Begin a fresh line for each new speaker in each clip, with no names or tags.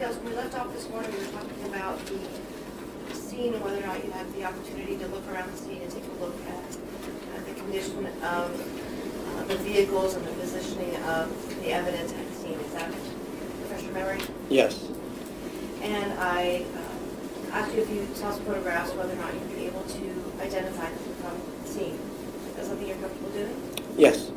Clinkscales, when we left off this morning, we were talking about the scene and whether or not you had the opportunity to look around the scene and take a look at the condition of the vehicles and the positioning of the evidence at the scene. Is that refresh your memory?
Yes.
And I asked you if you saw some photographs, whether or not you'd be able to identify them from the scene. Is that something you're comfortable doing?
Yes.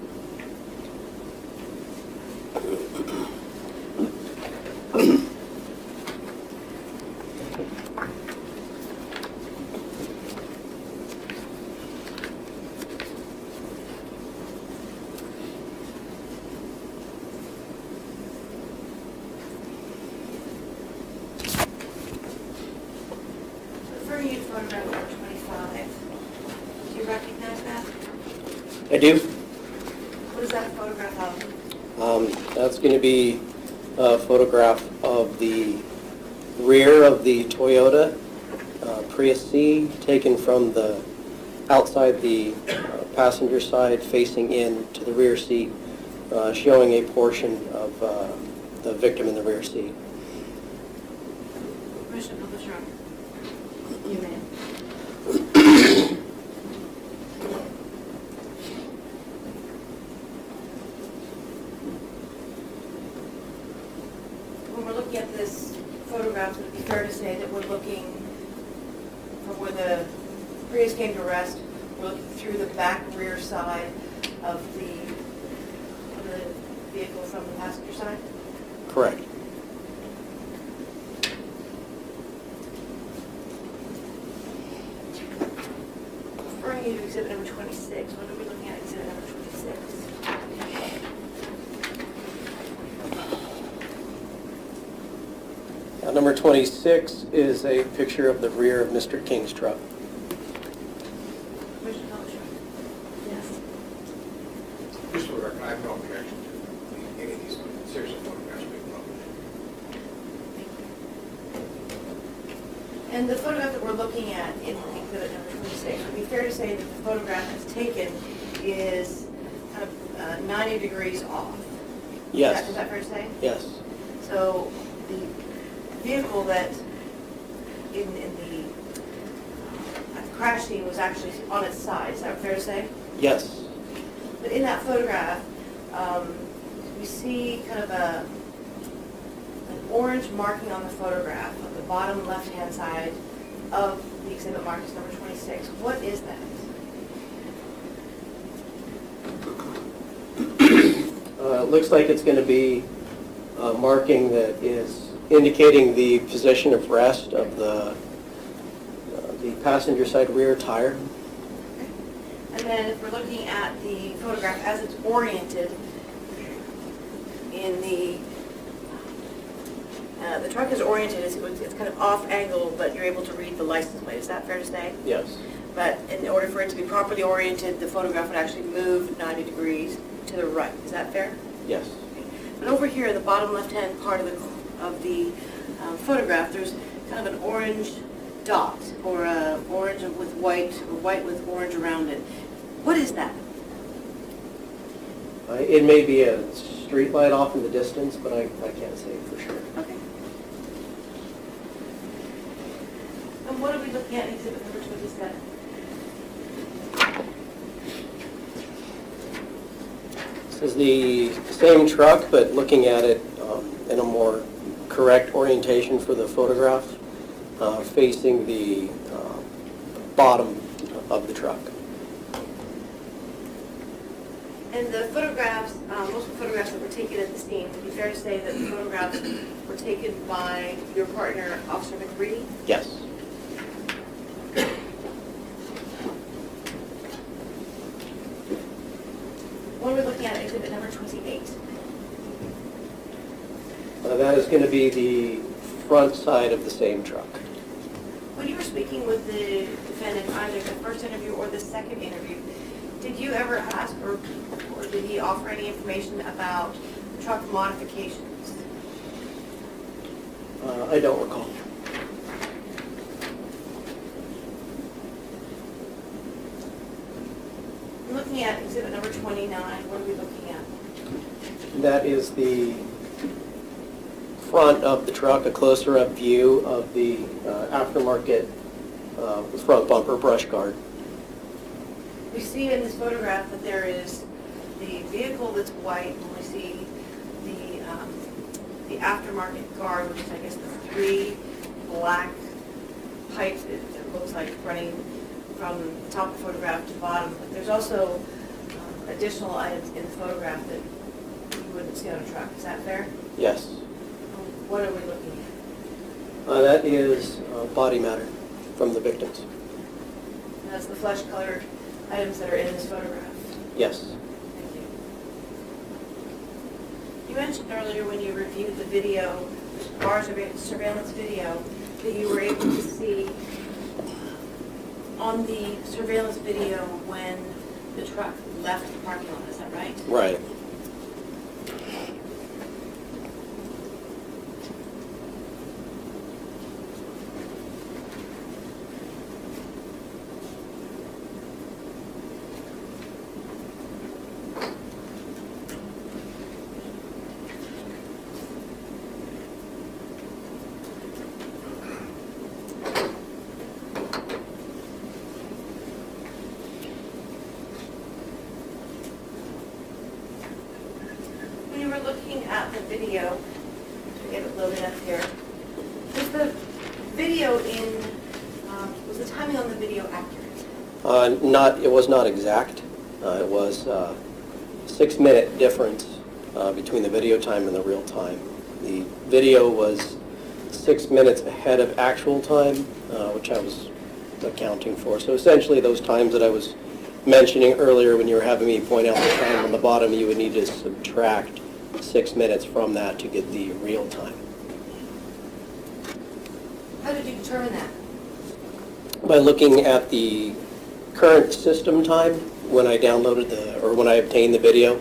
Referring you to photograph number 25, do you recognize that?
I do.
What is that photograph of?
That's going to be a photograph of the rear of the Toyota Prius C, taken from the outside the passenger side, facing in to the rear seat, showing a portion of the victim in the rear seat.
Commissioner Publisher. You may. When we're looking at this photograph, would it be fair to say that we're looking from where the Prius came to rest, we're looking through the back rear side of the vehicle from the passenger side?
Correct.
Referring you to exhibit number 26, what are we looking at exhibit number 26?
Number 26 is a picture of the rear of Mr. King's truck.
Commissioner Publisher. Yes.
Just for the record, I have no objection to any of these series of photographs being published.
And the photograph that we're looking at in exhibit number 26, would it be fair to say that the photograph that's taken is kind of 90 degrees off?
Yes.
Is that fair to say?
Yes.
So the vehicle that in the crash scene was actually on its side, is that fair to say?
Yes.
But in that photograph, we see kind of an orange marking on the photograph on the bottom left-hand side of the exhibit markings number 26. What is that?
It looks like it's going to be a marking that is indicating the position of rest of the passenger side rear tire.
And then if we're looking at the photograph as it's oriented in the truck is oriented, it's kind of off angle, but you're able to read the license plate. Is that fair to say?
Yes.
But in order for it to be properly oriented, the photograph would actually move 90 degrees to the right. Is that fair?
Yes.
But over here, the bottom left-hand part of the photograph, there's kind of an orange dot, or orange with white, or white with orange around it. What is that?
It may be a street light off in the distance, but I can't say for sure.
Okay. And what are we looking at in exhibit number 27?
This is the same truck, but looking at it in a more correct orientation for the photograph, facing the bottom of the truck.
And the photographs, most of the photographs that were taken at the scene, would it be fair to say that the photographs were taken by your partner, Officer McBreedy?
Yes.
What are we looking at exhibit number 28?
That is going to be the front side of the same truck.
When you were speaking with the defendant, either the first interview or the second interview, did you ever ask or did he offer any information about truck modifications?
I don't recall.
I'm looking at exhibit number 29. What are we looking at?
That is the front of the truck, a closer up view of the aftermarket front bumper brush guard.
We see in this photograph that there is the vehicle that's white, and we see the aftermarket guard, which is, I guess, the three black pipes that looks like running from the top of the photograph to bottom. But there's also additional items in the photograph that you wouldn't see on a truck. Is that fair?
Yes.
What are we looking at?
That is body matter from the victims.
And that's the flesh-colored items that are in this photograph.
Yes.
Thank you. You mentioned earlier when you reviewed the video, bar surveillance video, that you were able to see on the surveillance video when the truck left the parking lot. Is that right?
Right.
When you were looking at the video, to get it loaded up here, was the video was the timing on the video accurate?
It was not exact. It was 6-minute difference between the video time and the real time. The video was 6 minutes ahead of actual time, which I was accounting for. So essentially those times that I was mentioning earlier when you were having me point out the time on the bottom, you would need to subtract 6 minutes from that to get the real time.
How did you determine that?
By looking at the current system time when I downloaded when I obtained the video,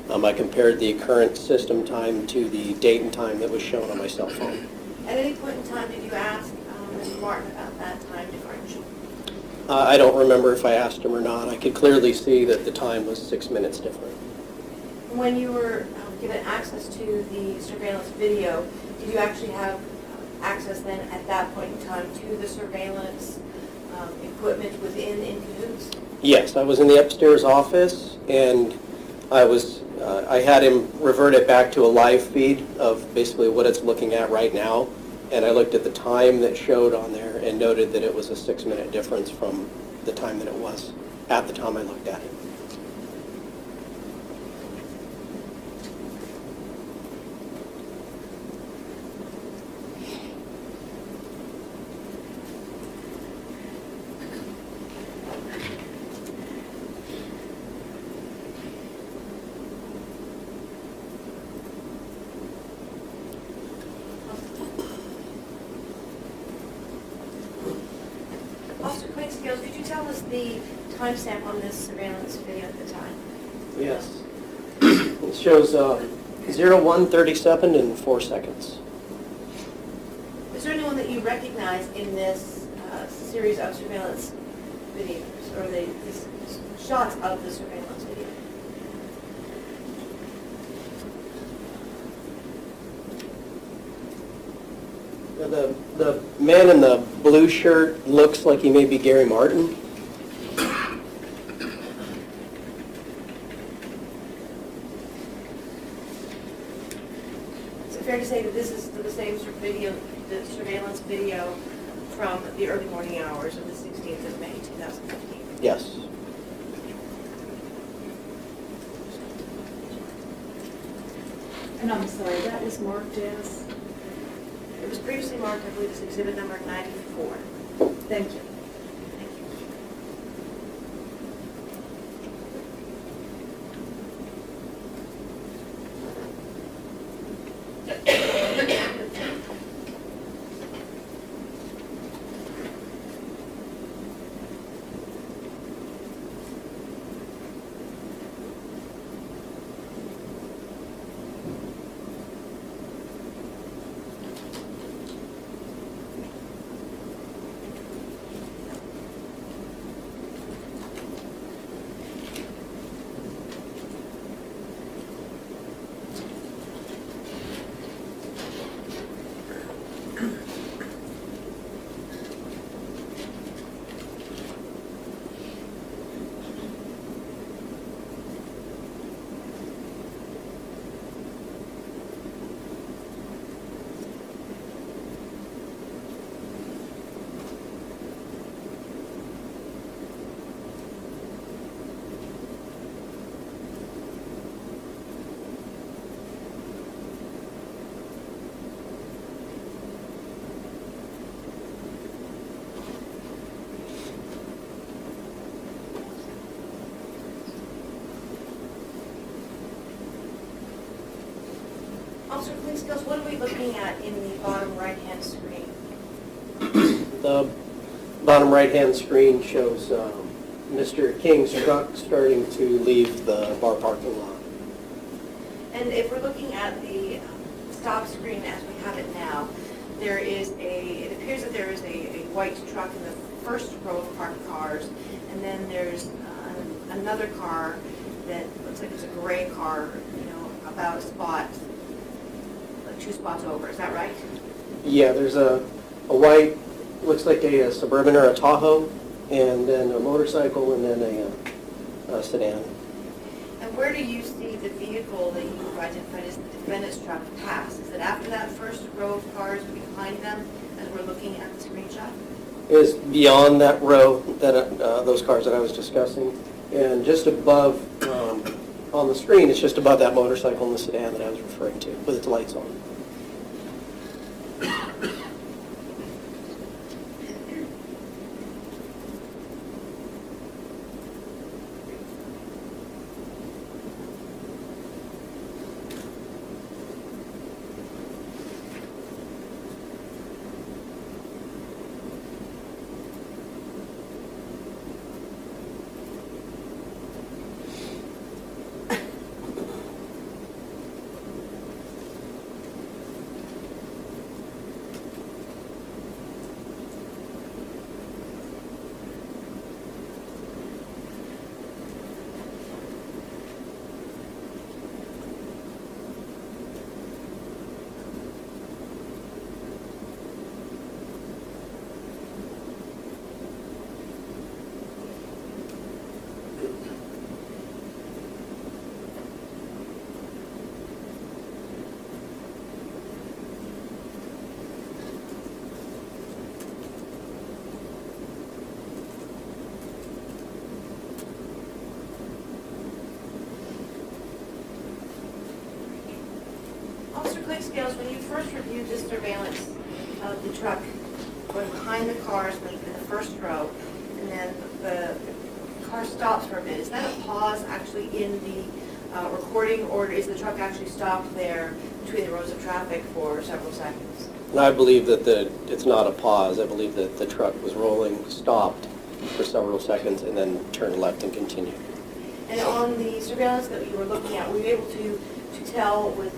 I compared the current system time to the date and time that was shown on my cell phone.
At any point in time, did you ask Mr. Martin about that time differential?
I don't remember if I asked him or not. I could clearly see that the time was 6 minutes different.
When you were given access to the surveillance video, did you actually have access then at that point in time to the surveillance equipment within In Cahoots?
Yes, I was in the upstairs office, and I had him revert it back to a live feed of basically what it's looking at right now, and I looked at the time that showed on there and noted that it was a 6-minute difference from the time that it was at the time I looked at it.
Officer Clinkscales, could you tell us the timestamp on this surveillance video at the time?
Yes. It shows 01:37 and 4 seconds.
Is there anyone that you recognize in this series of surveillance videos, or the shots of the surveillance video?
The man in the blue shirt looks like he may be Gary Martin.
Is it fair to say that this is the same video, the surveillance video from the early morning hours of the 16th of May, 2015?
Yes.
And I'm sorry, that is marked as?
It was previously marked, I believe, as exhibit number 94.
Thank you.
Thank you. Officer Clinkscales, what are we looking at in the bottom right-hand screen?
The bottom right-hand screen shows Mr. King's truck starting to leave the bar parking lot.
And if we're looking at the stop screen as we have it now, it appears that there is a white truck in the first row of parked cars, and then there's another car that looks like it's a gray car, about a spot, like 2 spots over. Is that right?
Yeah, there's a white, looks like a Suburban or a Tahoe, and then a motorcycle, and then a sedan.
And where do you see the vehicle that you identified as the defendant's truck pass? Is it after that first row of cars behind them as we're looking at the screenshot?
It is beyond that row, that those cars that I was discussing, and just above, on the screen, it's just above that motorcycle and the sedan that I was referring to, with its lights on.
Officer Clinkscales, when you first reviewed the surveillance of the truck going behind the cars in the first row, and then the car stops for a bit, is that a pause actually in the recording, or is the truck actually stopped there between the rows of traffic for several seconds?
I believe that it's not a pause. I believe that the truck was rolling, stopped for several seconds, and then turned left and continued.
And on the surveillance that you were looking at, were you able to tell with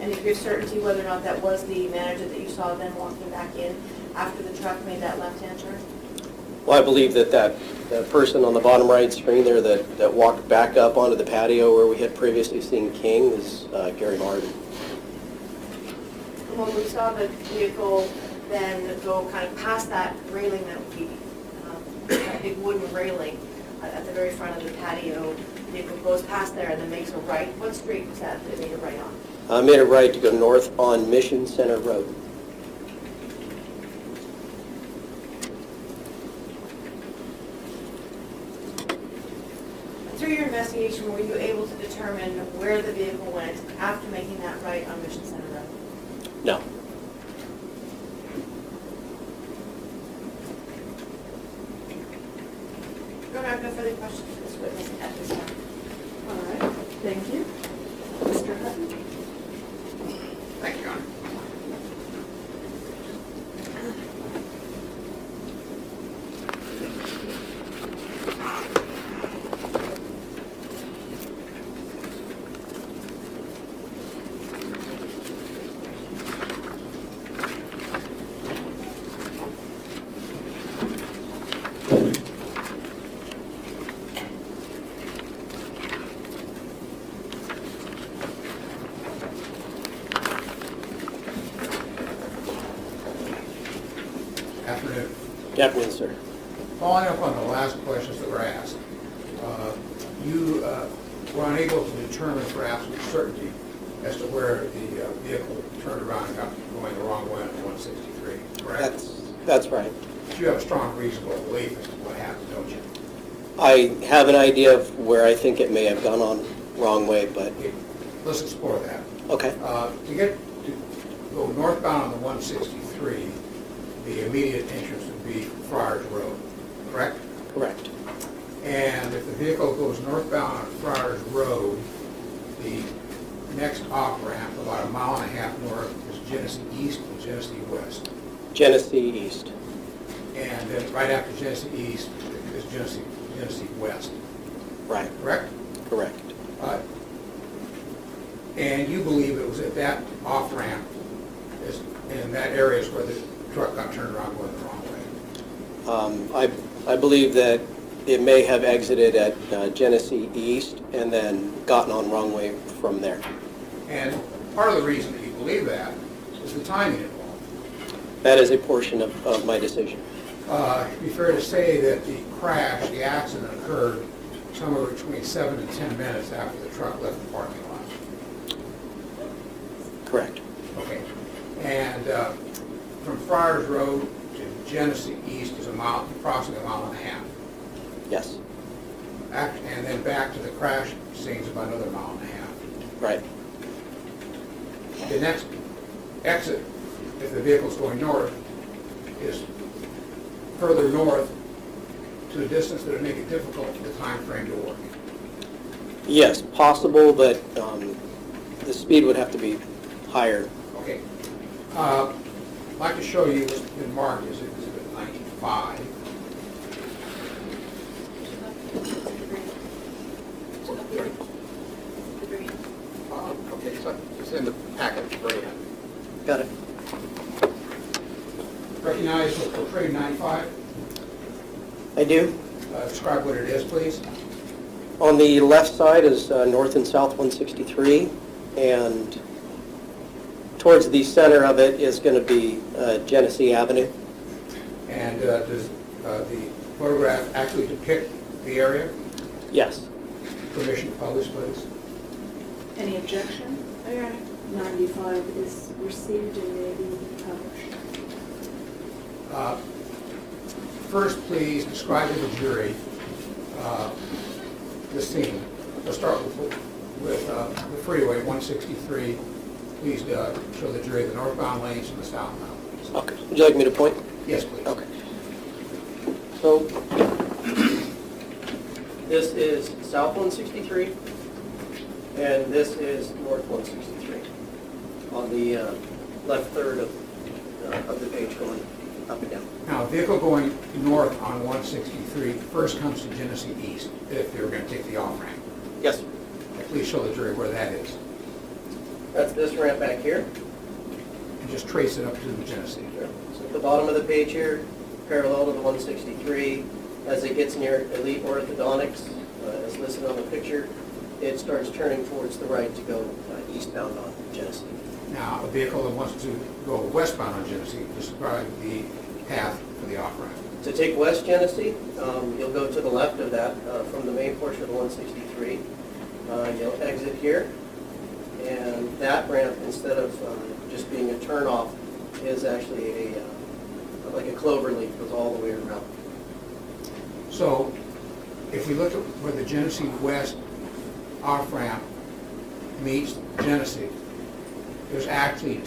any degree of certainty whether or not that was the manager that you saw then walking back in after the truck made that left-hand turn?
Well, I believe that the person on the bottom right screen there that walked back up onto the patio where we had previously seen King is Gary Martin.
When we saw the vehicle then go kind of past that railing, that would be that big wooden railing at the very front of the patio, the vehicle goes past there and then makes a right. What street was that it made a right on?
I made a right to go north on Mission Center Road.
Through your investigation, were you able to determine where the vehicle went after making that right on Mission Center Road?
No.
Your Honor, I have no further questions for this witness at this time.
All right, thank you. Mr. Hutton?
Thank you, Your Honor. Afternoon.
Good afternoon, sir.
Following up on the last questions that were asked, you were unable to determine for absolute certainty as to where the vehicle turned around and got going the wrong way on 163, correct?
That's right.
You have a strong reasonable belief as to what happened, don't you?
I have an idea of where I think it may have gone on wrong way, but
Okay, let's explore that.
okay.
To go northbound on the 163, the immediate entrance would be Friars Road, correct?
Correct.
And if the vehicle goes northbound on Friars Road, the next off-ramp, about a mile and a half north, is Genesee East and Genesee West.
Genesee East.
And then right after Genesee East is Genesee West,
Right.
correct?
Correct.
And you believe it was at that off-ramp, in that area is where the truck got turned around going the wrong way?
I believe that it may have exited at Genesee East and then gotten on wrong way from there.
And part of the reason that you believe that is the timing involved.
That is a portion of my decision.
It'd be fair to say that the crash, the accident occurred somewhere between 7 and 10 minutes after the truck left the parking lot.
Correct.
Okay. And from Friars Road to Genesee East is approximately a mile and a half.
Yes.
And then back to the crash scene is about another mile and a half.
Right.
The next exit, if the vehicle's going north, is further north to a distance that would make it difficult for the time frame to work.
Yes, possible, but the speed would have to be higher.
Okay. I'd like to show you what's been marked as Exhibit 95. Okay, so it's in the package right in.
Got it.
Recognize what's portrayed in 95?
I do.
Describe what it is, please.
On the left side is north and south 163, and towards the center of it is going to be Genesee Avenue.
And does the photograph actually depict the area?
Yes.
Permission to publish, please.
Any objection? 95 is received and may be published.
First, please describe to the jury the scene. Let's start with the freeway, 163. Please show the jury the northbound lanes and the southbound lanes.
Okay. Would you like me to point?
Yes, please.
Okay. So this is south 163, and this is north 163 on the left third of the page going up and down.
Now, a vehicle going north on 163 first comes to Genesee East if they were going to take the off-ramp.
Yes, sir.
Please show the jury where that is.
That's this ramp back here.
And just trace it up to the Genesee.
So at the bottom of the page here, parallel to the 163, as it gets near Elite Orthodontics, as listed on the picture, it starts turning towards the right to go eastbound on Genesee.
Now, a vehicle that wants to go westbound on Genesee, describe the path for the off-ramp.
To take West Genesee, you'll go to the left of that from the main portion of the 163. You'll exit here, and that ramp, instead of just being a turnoff, is actually like a clover leaf, goes all the way around.
So, if we look at where the Genesee West off-ramp meets Genesee, there's actually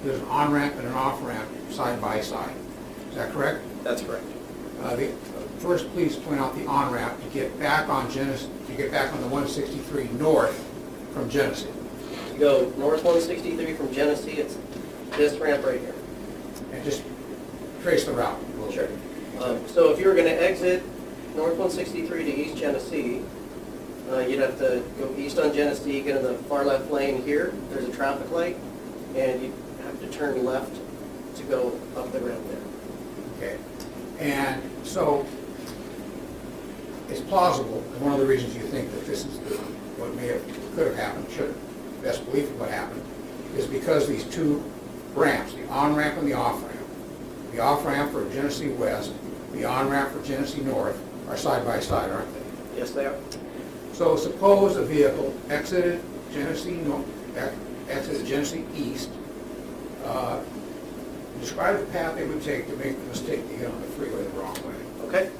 there's an on-ramp and an off-ramp side by side. Is that correct?
That's correct.
First, please point out the on-ramp to get back on Genesee, to get back on the 163 north from Genesee.
You go north 163 from Genesee, it's this ramp right here.
And just trace the route a little
Sure.
bit.
So if you were going to exit north 163 to East Genesee, you'd have to go east on Genesee, get in the far left lane here. There's a traffic light, and you have to turn left to go up the ramp there.
Okay. And so it's plausible, and one of the reasons you think that this is what could have happened, should have, best belief of what happened, is because these two ramps, the on-ramp and the the off-ramp for Genesee West, the on-ramp for Genesee North, are side by side, aren't they?
Yes, they are.
So suppose a vehicle exited Genesee East, describe the path they would take to make the mistake to get on the freeway the wrong way.
Okay.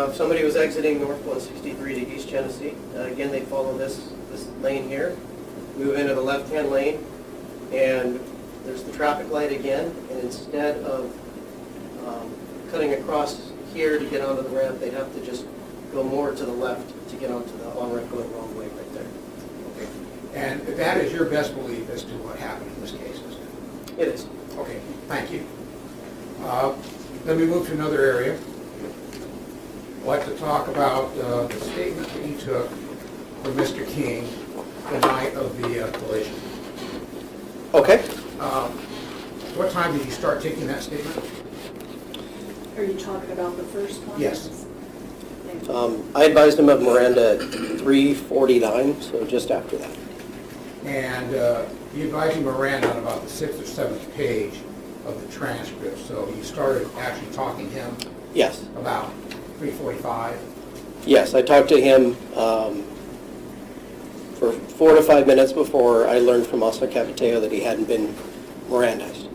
If somebody was exiting north 163 to East Genesee, again, they follow this lane here, move into the left-hand lane, and there's the traffic light again, and instead of cutting across here to get onto the ramp, they'd have to just go more to the left to get onto the on-ramp going the wrong way right there. Okay.
And that is your best belief as to what happened in this case, isn't it?
It is.
Okay, thank you. Let me move to another area. I'd like to talk about the statement that you took from Mr. King the night of the collision.
Okay.
What time did you start taking that statement?
Are you talking about the first one?
Yes.
Thank you.
I advised him of Miranda at 3:49, so just after that.
And you advised him Miranda on about the 6th or 7th page of the transcript, so you started actually talking to him
Yes.
about 3:45.
Yes, I talked to him for 4 to 5 minutes before I learned from Oscar Capiteo that he hadn't been Mirandized.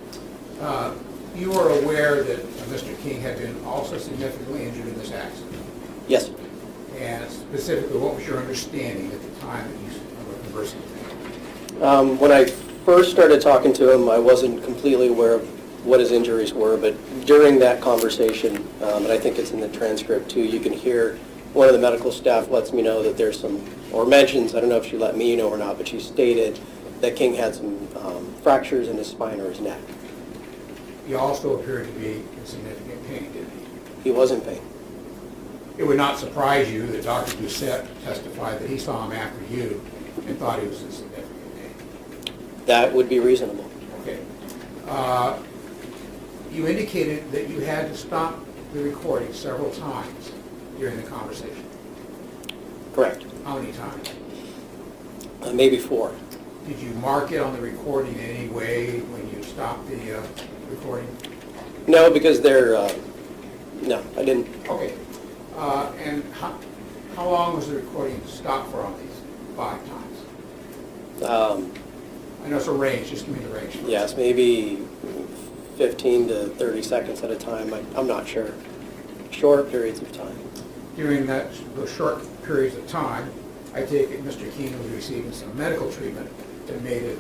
You were aware that Mr. King had been also significantly injured in this accident?
Yes.
And specifically, what was your understanding at the time that you were conversing with him?
When I first started talking to him, I wasn't completely aware of what his injuries were, but during that conversation, and I think it's in the transcript too, you can hear one of the medical staff lets me know that there's some, or mentions, I don't know if she let me know or not, but she stated that King had some fractures in his spine or his neck.
He also appeared to be in significant pain, didn't he?
He was in pain.
It would not surprise you that Dr. Doucette testified that he saw him after you and thought he was in significant pain.
That would be reasonable.
Okay. You indicated that you had to stop the recording several times during the conversation.
Correct.
How many times?
Maybe 4.
Did you mark it on the recording in any way when you stopped the recording?
No, because they're, no, I didn't.
Okay. And how long was the recording stopped for on these 5 times? I know it's a range, just give me the range.
Yes, maybe 15 to 30 seconds at a time. I'm not sure. Short periods of time.
During those short periods of time, I take it Mr. King was receiving some medical treatment that made it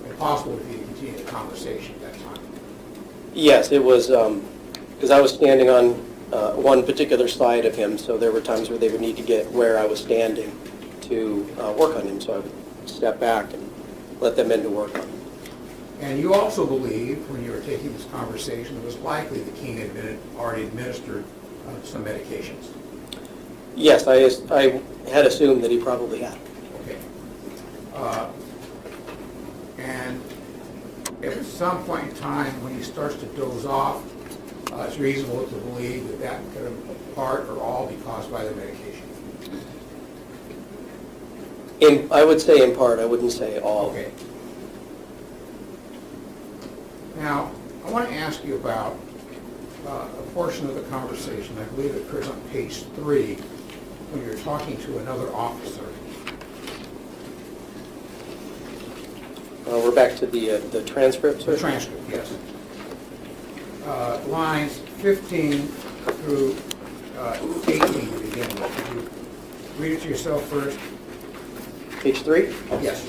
impossible for you to continue the conversation at that time.
Yes, it was, because I was standing on one particular side of him, so there were times where they would need to get where I was standing to work on him, so I would step back and let them in to work on him.
And you also believed, when you were taking this conversation, it was likely that King had already administered some medications.
Yes, I had assumed that he probably had.
Okay. And at some point in time, when he starts to doze off, it's reasonable to believe that that could have part or all be caused by the medication.
I would say in part, I wouldn't say all.
Okay. Now, I want to ask you about a portion of the conversation, I believe it occurs on page 3, when you're talking to another officer.
We're back to the transcript, sir?
The transcript, yes. Lines 15 through 18 to begin with. Could you read it to yourself first?
Page 3?
Yes.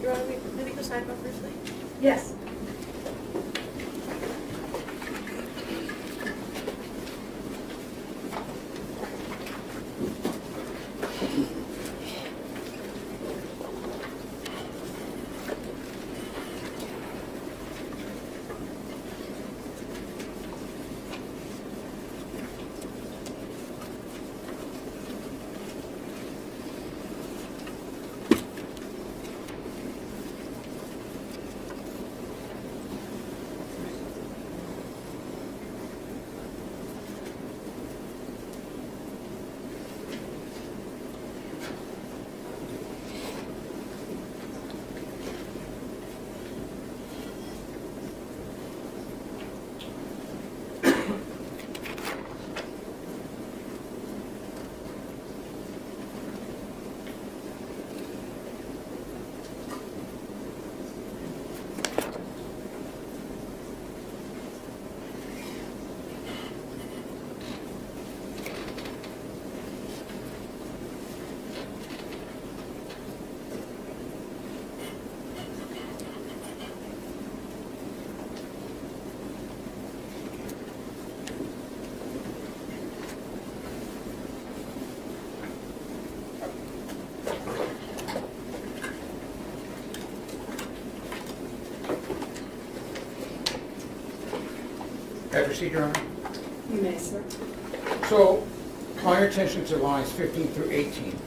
You want to maybe go sidebar first, please?
Yes.
May I proceed, Your Honor?
You may, sir.
So, call your attention to lines 15 through 18.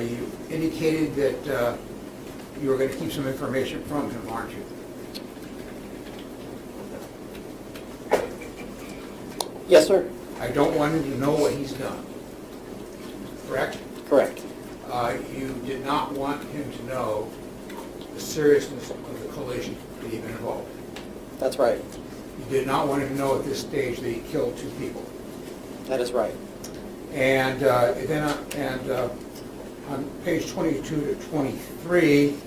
You indicated that you were going to keep some information from him, aren't you?
Yes, sir.
I don't want him to know what he's done. Correct?
Correct.
You did not want him to know the seriousness of the collision that he'd been involved in.
That's right.
You did not want him to know at this stage that he killed 2 people.
That is right.
And on page 22 to 23,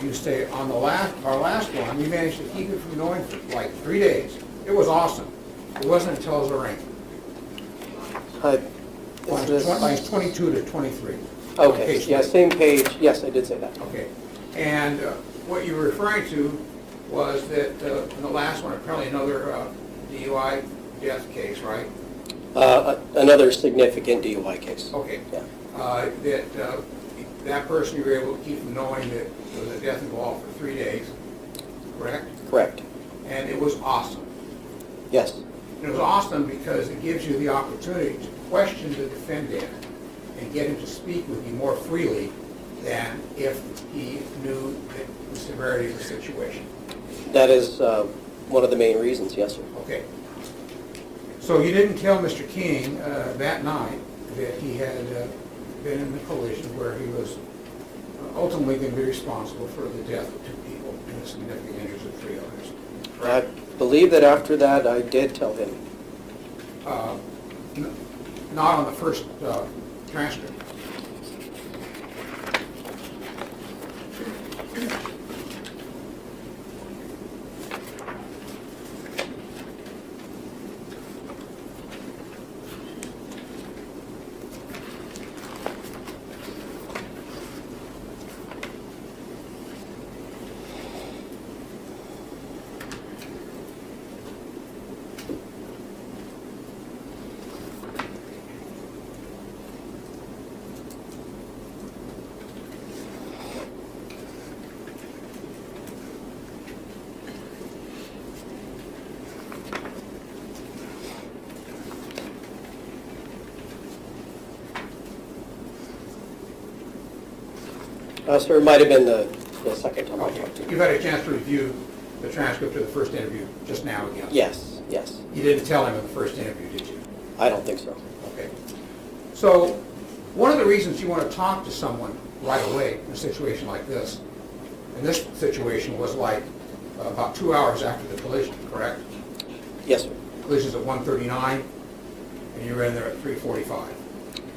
you say, on our last one, we managed to keep it from going for like 3 days. It was awesome. It wasn't until it was raining. Lines 22 to 23.
Okay,
Page
yeah,
3.
same page. Yes, I did say that.
Okay. And what you were referring to was that in the last one, apparently another DUI death case, right?
Another significant DUI case.
Okay.
Yeah.
That person, you were able to keep from knowing that there was a death involved for 3 days, correct?
Correct.
And it was awesome.
Yes.
And it was awesome because it gives you the opportunity to question the defendant and get him to speak with you more freely than if he knew the severity of the situation.
That is one of the main reasons, yes, sir.
Okay. So you didn't tell Mr. King that night that he had been in the collision where he was ultimately going to be responsible for the death of 2 people and the significant injuries of 3 others.
I believe that after that, I did tell him.
Not on the first transcript.
Sir, it might have been the second time I
Okay.
talked to him.
You've had a chance to review the transcript of the first interview just now again?
Yes, yes.
You didn't tell him in the first interview, did you?
I don't think so.
Okay. So, one of the reasons you want to talk to someone right away in a situation like this, and this situation was like about 2 hours after the collision, correct?
Yes, sir.
Collision's at 1:39, and you were in there at 3:45.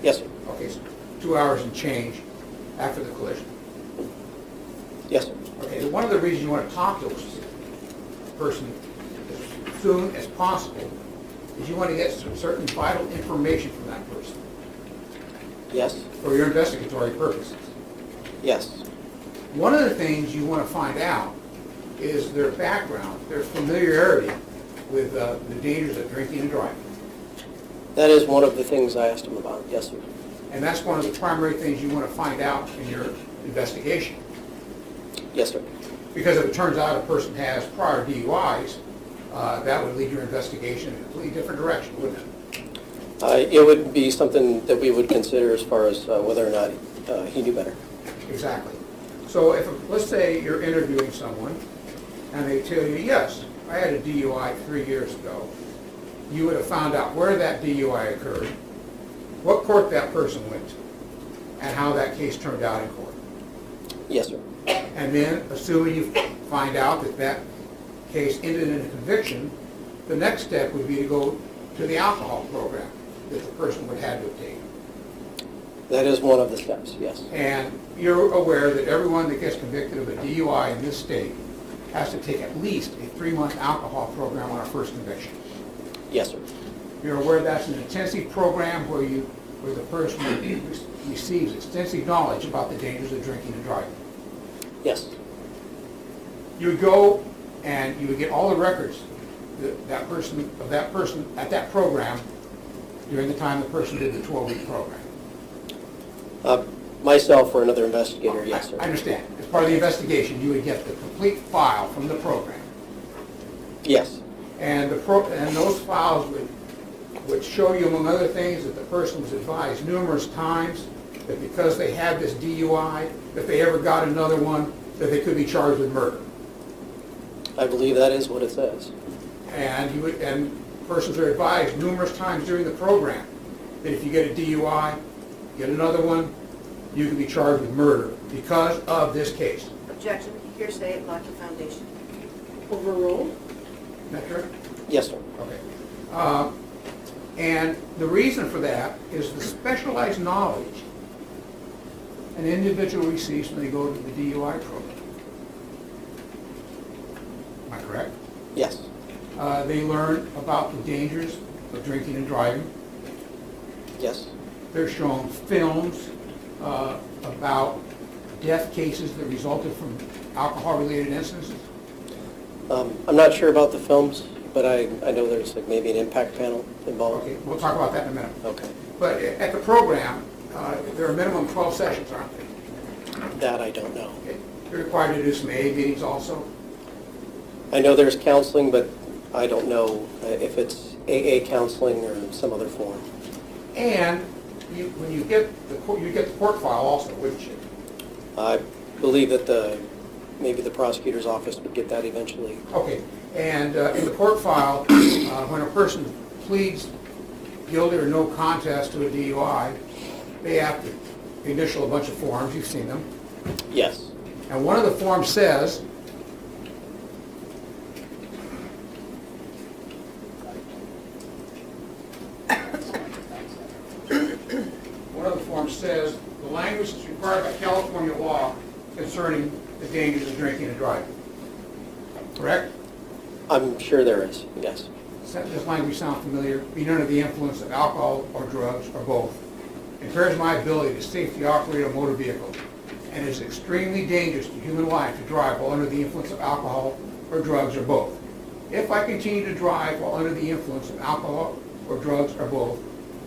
Yes, sir.
Okay, so 2 hours and change after the collision.
Yes, sir.
Okay, so one of the reasons you want to talk to a person as soon as possible is you want to get some certain vital information from that person
Yes,
for your investigatory purposes.
yes.
One of the things you want to find out is their background, their familiarity with the dangers of drinking and driving.
That is one of the things I asked him about. Yes, sir.
And that's one of the primary things you want to find out in your investigation.
Yes, sir.
Because if it turns out a person has prior DUIs, that would lead your investigation in a completely different direction, wouldn't it?
It would be something that we would consider as far as whether or not he knew better.
Exactly. So if, let's say you're interviewing someone and they tell you, yes, I had a DUI 3 years ago, you would have found out where that DUI occurred, what court that person went to, and how that case turned out in court.
Yes, sir.
And then, assuming you find out that that case ended in a conviction, the next step would be to go to the alcohol program that the person would have to obtain.
That is one of the steps, yes.
And you're aware that everyone that gets convicted of a DUI in this state has to take at least a 3-month alcohol program on a first conviction.
Yes, sir.
You're aware that's an intensive program where the person receives extensive knowledge about the dangers of drinking and driving.
Yes.
You would go and you would get all the records of that person at that program during the time the person did the 12-week program.
Myself or another investigator, yes, sir.
I understand. As part of the investigation, you would get the complete file from the program.
Yes.
And those files would show you, among other things, that the person was advised numerous times that because they had this DUI, if they ever got another one, that they could be charged with murder.
I believe that is what it says.
And persons are advised numerous times during the program that if you get a DUI, get another one, you can be charged with murder because of this case.
Objection, hearsay, lacking foundation.
Overruled?
Is that correct?
Yes, sir.
Okay. And the reason for that is the specialized knowledge an individual receives when they go to the DUI program. Am I correct?
Yes.
They learn about the dangers of drinking and driving.
Yes.
They're shown films about death cases that resulted from alcohol-related incidents.
I'm not sure about the films, but I know there's like maybe an impact panel involved.
Okay, we'll talk about that in a minute.
Okay.
But at the program, there are minimum 12 sessions, aren't they?
That I don't know.
Okay. You're required to do some AA meetings also?
I know there's counseling, but I don't know if it's AA counseling or some other form.
And when you get the court file also, wouldn't you?
I believe that maybe the prosecutor's office would get that eventually.
Okay, and in the court file, when a person pleads guilty or no contest to a DUI, they have to initial a bunch of forms. You've seen them.
Yes.
And one of the forms says, the language is required by California law concerning the dangers of drinking and driving. Correct?
I'm sure there is, yes.
Does language sound familiar? Being under the influence of alcohol or drugs or both impairs my ability to safely operate a motor vehicle and is extremely dangerous to human life to drive while under the influence of alcohol or drugs or both. If I continue to drive while under the influence of alcohol or drugs or both,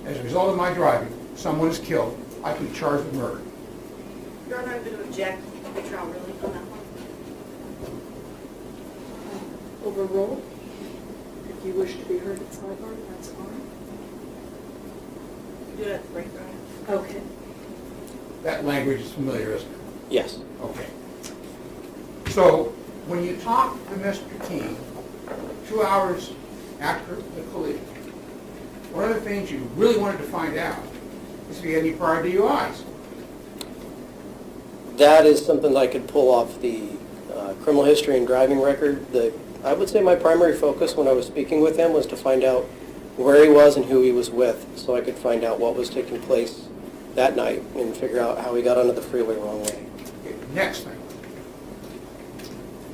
as a result of my driving, someone is killed, I can be charged with murder.
Your Honor, I'm going to object to the trial ruling on that one.
Overruled? If you wish to be heard at sidebar, that's fine.
Do it at the break, Your Honor.
Okay.
That language is familiar, isn't it?
Yes.
Okay. So, when you talk to Mr. King 2 hours after the collision, one of the things you really wanted to find out is if he had any prior DUIs.
That is something that I could pull off the criminal history and driving record. I would say my primary focus when I was speaking with him was to find out where he was and who he was with, so I could find out what was taking place that night and figure out how he got onto the freeway wrong way.
Okay, next thing.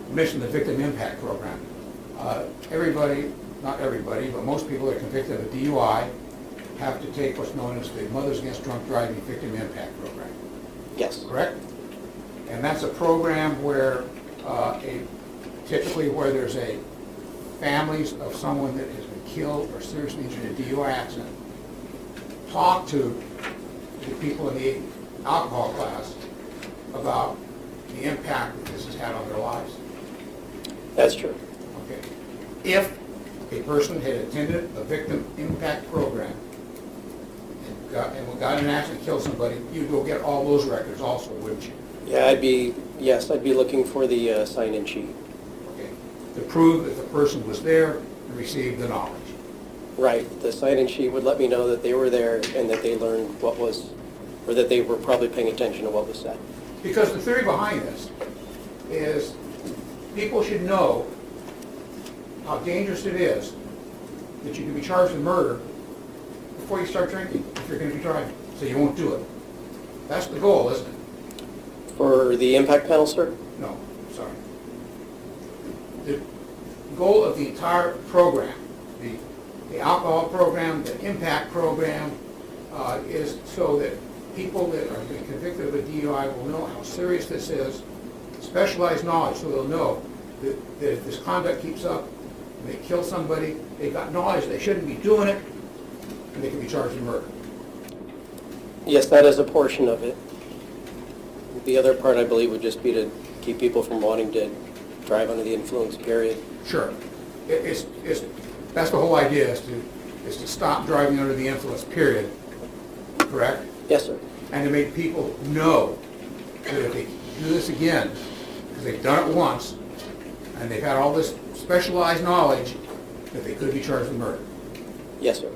You mentioned the victim impact program. Everybody, not everybody, but most people that are convicted of a DUI have to take what's known as the Mothers Against Drunk Driving Victim Impact Program.
Yes.
Correct? And that's a program where typically where there's families of someone that has been killed or seriously injured in a DUI accident, talk to the people in the alcohol class about the impact that this has had on their lives.
That's true.
Okay. If a person had attended a victim impact program and got in an accident and killed somebody, you'd go get all those records also, wouldn't you?
Yeah, I'd be looking for the sign-in sheet.
Okay. To prove that the person was there and received the knowledge.
Right. The sign-in sheet would let me know that they were there and that they learned what was, or that they were probably paying attention to what was said.
Because the theory behind this is people should know how dangerous it is that you can be charged with murder before you start drinking, if you're going to be driving, so you won't do it. That's the goal, isn't it?
For the impact panel, sir?
No, sorry. The goal of the entire program, the alcohol program, the impact program, is so that people that are convicted of a DUI will know how serious this is, specialized knowledge, so they'll know that if this conduct keeps up and they kill somebody, they've got knowledge they shouldn't be doing it, and they can be charged with murder.
Yes, that is a portion of it. The other part, I believe, would just be to keep people from wanting to drive under the influence, period.
Sure. that's the whole idea, is to stop driving under the influence, period, correct?
Yes, sir.
And to make people know that if they do this again, because they've done it once, and they've had all this specialized knowledge, that they could be charged with murder.
Yes, sir.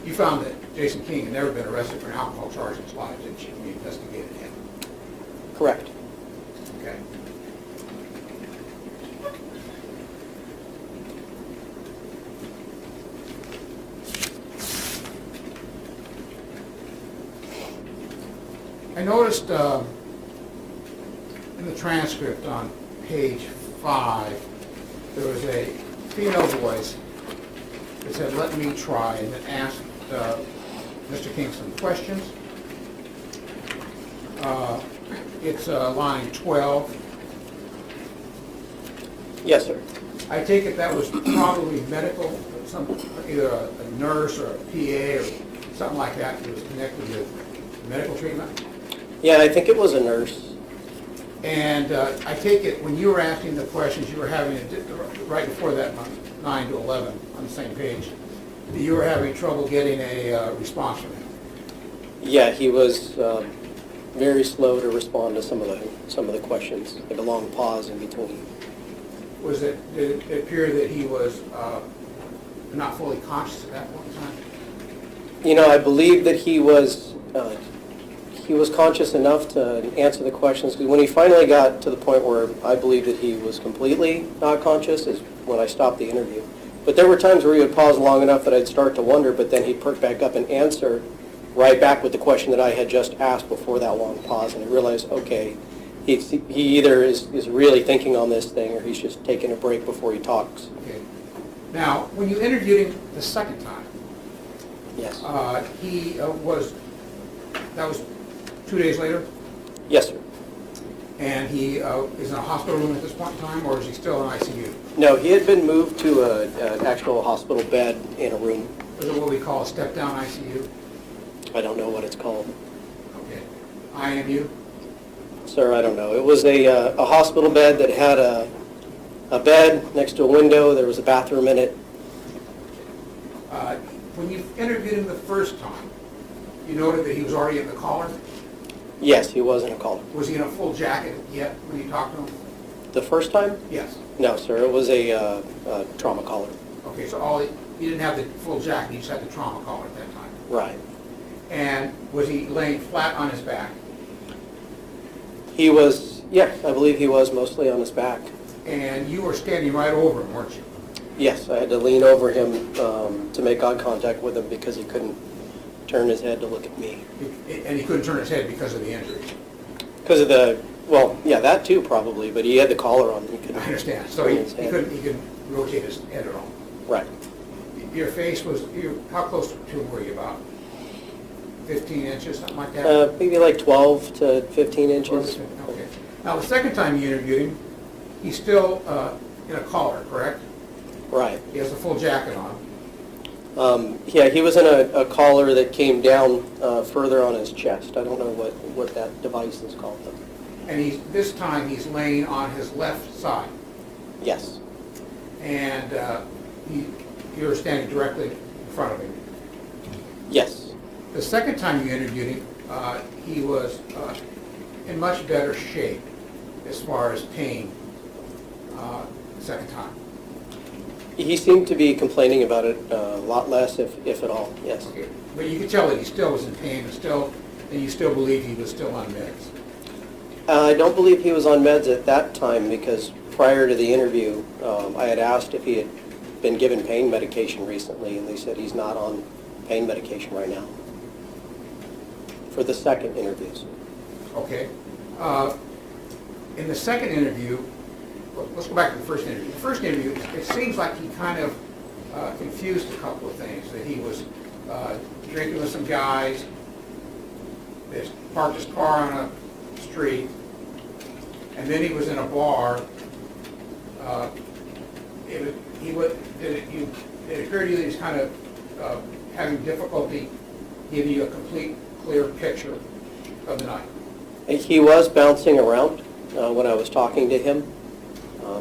You found that Jason King had never been arrested for an alcohol charge in his life, didn't you, when you investigated him?
Correct.
Okay. I noticed in the transcript on page 5, there was a female voice that said, "Let me try," and it asked Mr. King some questions. It's line 12.
Yes, sir.
I take it that was probably medical, either a nurse or a PA or something like that that was connected with medical treatment.
Yeah, I think it was a nurse.
And I take it when you were asking the questions, you were having, right before that, 9 to 11 on the same page, that you were having trouble getting a response from him.
Yeah, he was very slow to respond to some of the questions, like a long pause in between.
Did it appear that he was not fully conscious at that point in time?
You know, I believe that he was conscious enough to answer the questions, because when he finally got to the point where I believe that he was completely not conscious is when I stopped the interview. But there were times where he would pause long enough that I'd start to wonder, but then he'd perk back up and answer right back with the question that I had just asked before that long pause, and I realized, okay, he either is really thinking on this thing, or he's just taking a break before he talks.
Okay. Now, when you interviewed him the second time,
Yes.
that was 2 days later,
Yes, sir.
and he is in a hospital room at this point in time, or is he still in ICU?
No, he had been moved to an actual hospital bed in a room.
Is it what we call a step-down ICU?
I don't know what it's called.
Okay. IMU?
Sir, I don't know. It was a hospital bed that had a bed next to a window. There was a bathroom in it.
When you interviewed him the first time, you noted that he was already in the collar?
Yes, he was in a collar.
Was he in a full jacket yet when you talked to him?
The first time?
Yes.
No, sir. It was a trauma collar.
Okay, so he didn't have the full jacket, he just had the trauma collar at that time.
Right.
And was he laying flat on his back?
He was, yeah, I believe he was mostly on his back.
And you were standing right over him, weren't you?
Yes, I had to lean over him to make eye contact with him because he couldn't turn his head to look at me.
And he couldn't turn his head because of the injury?
Because of well, yeah, that too probably, but he had the collar on. He couldn't
I understand. So he couldn't rotate his head at all?
Right.
Your face was, how close to him were you, about 15 inches, something like that?
Maybe like 12 to 15 inches.
Okay. Now, the second time you interviewed him, he's still in a collar, correct?
Right.
He has a full jacket on.
Yeah, he was in a collar that came down further on his chest. I don't know what that device is called, though.
And this time he's laying on his left side.
Yes.
And you're standing directly in front of him.
Yes.
The second time you interviewed him, he was in much better shape as far as pain the second time.
He seemed to be complaining about it a lot less, if at all, yes.
Okay. But you could tell that he still was in pain and you still believe he was still on meds.
I don't believe he was on meds at that time because prior to the interview, I had asked if he had been given pain medication recently, and they said he's not on pain medication right now for the second interviews.
Okay. In the second interview, let's go back to the first interview. The first interview, it seems like he kind of confused a couple of things, that he was drinking with some guys, they parked his car on a street, and then he was in a bar. It appeared to you that he was kind of having difficulty giving you a complete, clear picture of the night.
He was bouncing around when I was talking to him.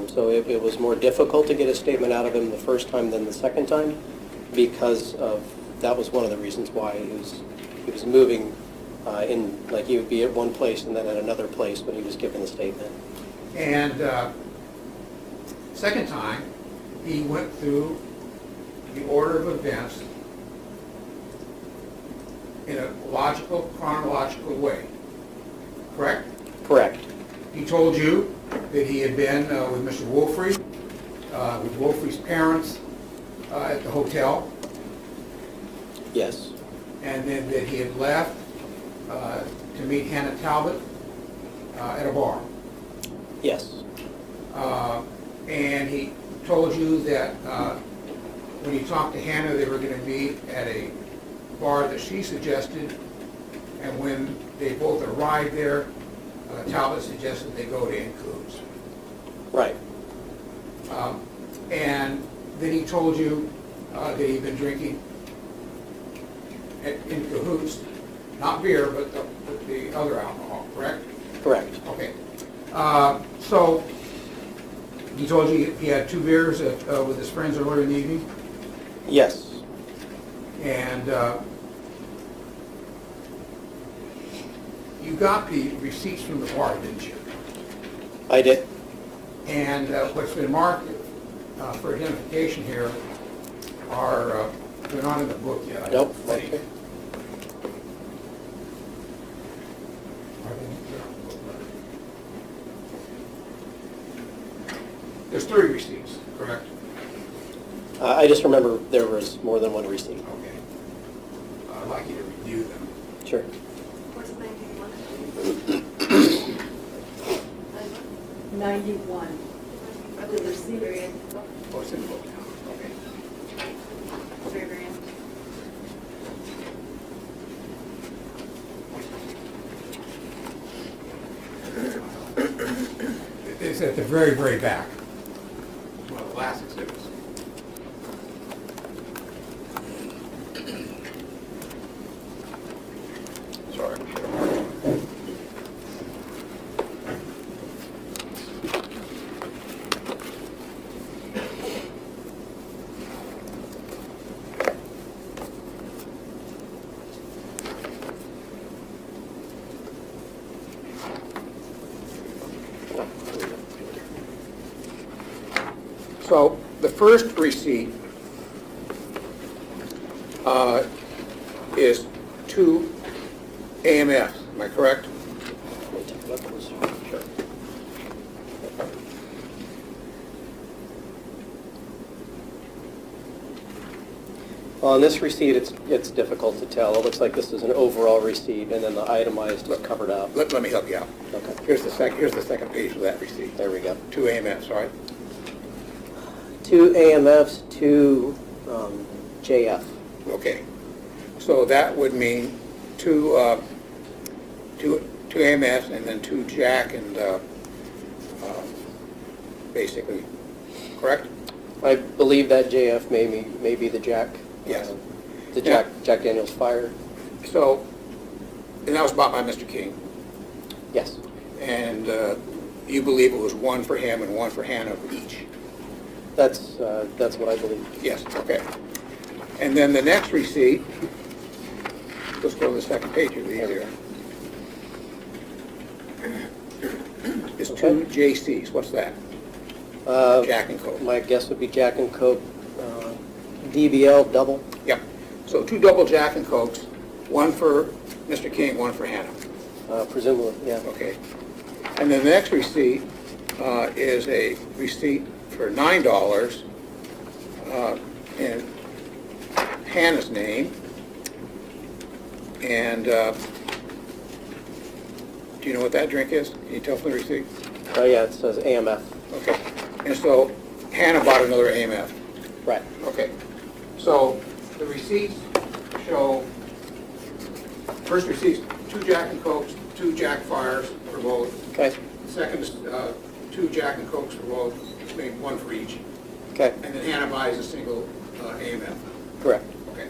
So it was more difficult to get a statement out of him the first time than the second time, because of, that was one of the reasons why he was moving in, like he would be at one place and then at another place when he was given the statement.
And second time, he went through the order of events in a logical, chronological way, correct?
Correct.
He told you that he had been with Mr. Wolfrey, with Wolfrey's parents at the hotel,
Yes.
and then that he had left to meet Hannah Talbot at a bar.
Yes.
And he told you that when he talked to Hannah, they were going to meet at a bar that she suggested, and when they both arrived there, Talbot suggested they go to Incoo's.
Right.
And then he told you that he'd been drinking in cahoots, not beer, but the other alcohol, correct?
Correct.
Okay. So he told you he had 2 beers with his friends earlier in the evening,
Yes.
and you got the receipts from the bar, didn't you?
I did.
And what's been marked for identification here are, they're not in the book yet, I don't
Nope.
think.
Okay.
Are they? They're not in the book, but- There's 3 receipts, correct?
I just remember there was more than one receipt.
Okay. I'd like you to review them.
Sure.
What's the 91?
91.
I believe there's the very end.
Oh, it's in the book now, okay.
Very, very end.
It's at the very, very back. One of the last exhibits. Sorry. So the first receipt is 2 AMFs, am I correct?
Let me take a look. Sure. Well, on this receipt, it's difficult to tell. It looks like this is an overall receipt, and then the itemized is covered up.
Let me help you out.
Okay.
Here's the second page of that receipt.
There we go.
2 AMFs, right?
2 AMFs, 2 JF.
Okay. So that would mean 2 AMFs and then 2 Jack and basically, correct?
I believe that JF may be the Jack.
Yes.
The
Yeah.
Jack Daniels Fire.
So, and that was bought by Mr. King.
Yes.
And you believe it was 1 for him and 1 for Hannah each?
That's what I believe.
Yes, okay. And then the next receipt, let's go to the second page, it'll be easier. Is 2 JCs, what's that? Jack and Coke.
My guess would be Jack and Coke, DBL double.
Yep. So 2 double Jack and Cokes, 1 for Mr. King, 1 for Hannah.
Presumably, yeah.
Okay. And then the next receipt is a receipt for $9 in Hannah's name. And do you know what that drink is? Can you tell from the receipt?
Oh, yeah, it says AMF.
Okay. And so Hannah bought another AMF.
Right.
Okay. So the receipts show, first receipts, 2 Jack and Cokes, 2 Jack Fires for both.
Okay.
Second is 2 Jack and Cokes for both, maybe 1 for each.
Okay.
And then Hannah buys a single AMF.
Correct.
Okay.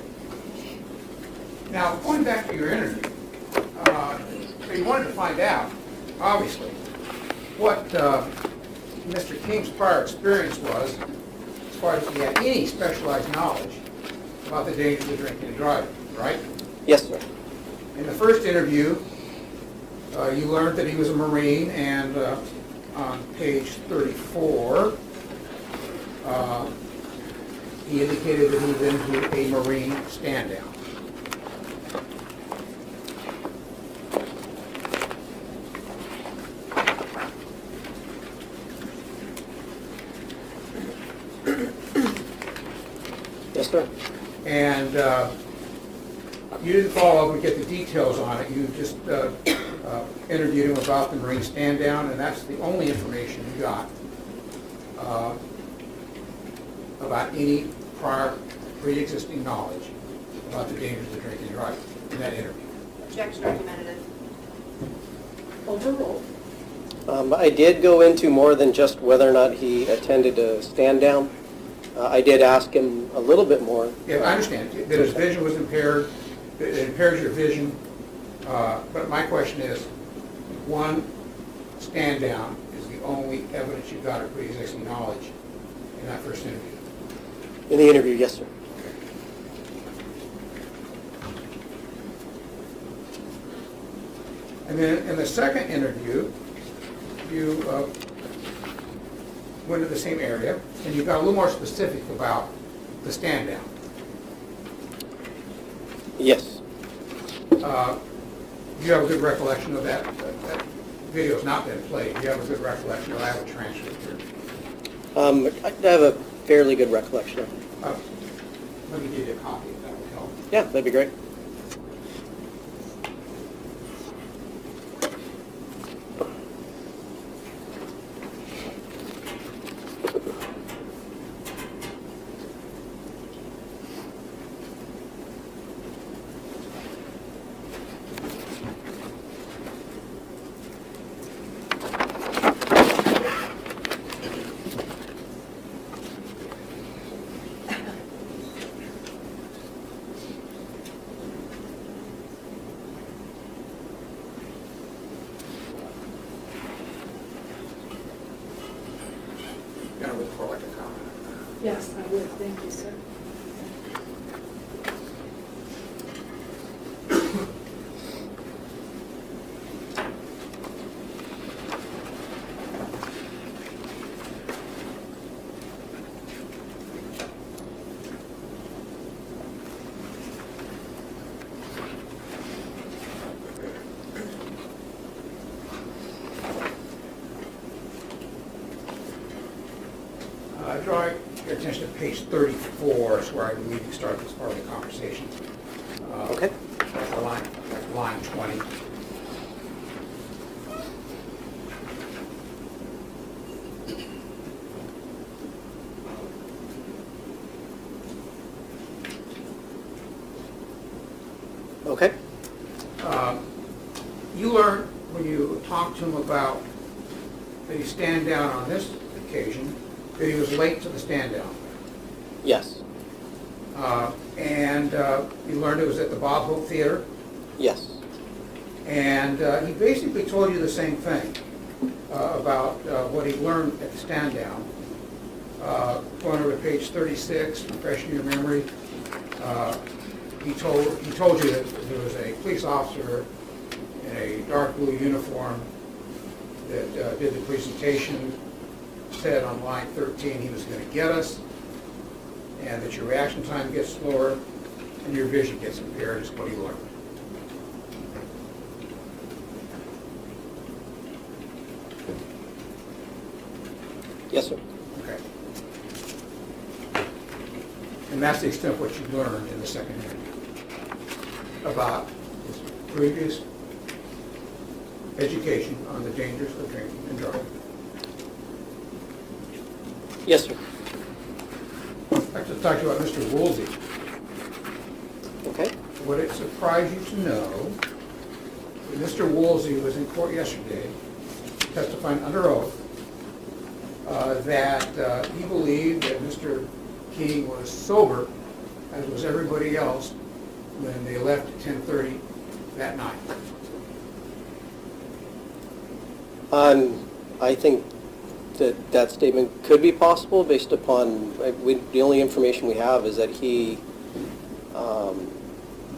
Now, going back to your interview, so you wanted to find out, obviously, what Mr. King's prior experience was, as far as he had any specialized knowledge about the dangers of drinking and driving, right?
Yes, sir.
In the first interview, you learned that he was a Marine, and on page 34, he indicated that he had been to a Marine stand-down.
Yes, sir.
And you didn't follow up and get the details on it. You just interviewed him about the Marine stand-down, and that's the only information you got about any prior pre-existing knowledge about the dangers of drinking and driving in that interview.
Objection argumentative.
Overruled.
I did go into more than just whether or not he attended a stand-down. I did ask him a little bit more.
Yeah, I understand that his vision was impaired, that it impairs your vision, but my question is, one stand-down is the only evidence you got of pre-existing knowledge in that first interview.
In the interview, yes, sir.
And then in the second interview, you went to the same area, and you got a little more specific about the stand-down.
Yes.
Do you have a good recollection of that? That video's not been played. Do you have a good recollection? I have a transcript here.
I have a fairly good recollection of it.
Let me give you a copy if that would help.
Yeah, that'd be great.
Gonna look for like a comment.
Yes, I would. Thank you, sir.
Draw your attention to page 34, is where I believe you started this part of the conversation.
Okay.
That's line 20.
Okay.
You learned when you talked to him about that he stand down on this occasion, that he was late to the stand down.
Yes.
And you learned it was at the Bob Hope Theater.
Yes.
And he basically told you the same thing about what he learned at the stand down. Going over to page 36, refreshing your memory, he told you that there was a police officer in a dark blue uniform that did the presentation, said on line 13 he was going to get us, and that your reaction time gets slower and your vision gets impaired, is what he learned.
Yes, sir.
Okay. And that's the extent of what you learned in the second interview about his previous education on the dangers of drinking and driving.
Yes, sir.
I'd like to talk to you about Mr. Woolsey.
Okay.
Would it surprise you to know that Mr. Woolsey was in court yesterday testifying under oath that he believed that Mr. King was sober, as was everybody else, when they left at 10:30 that night?
I think that statement could be possible based upon, the only information we have is that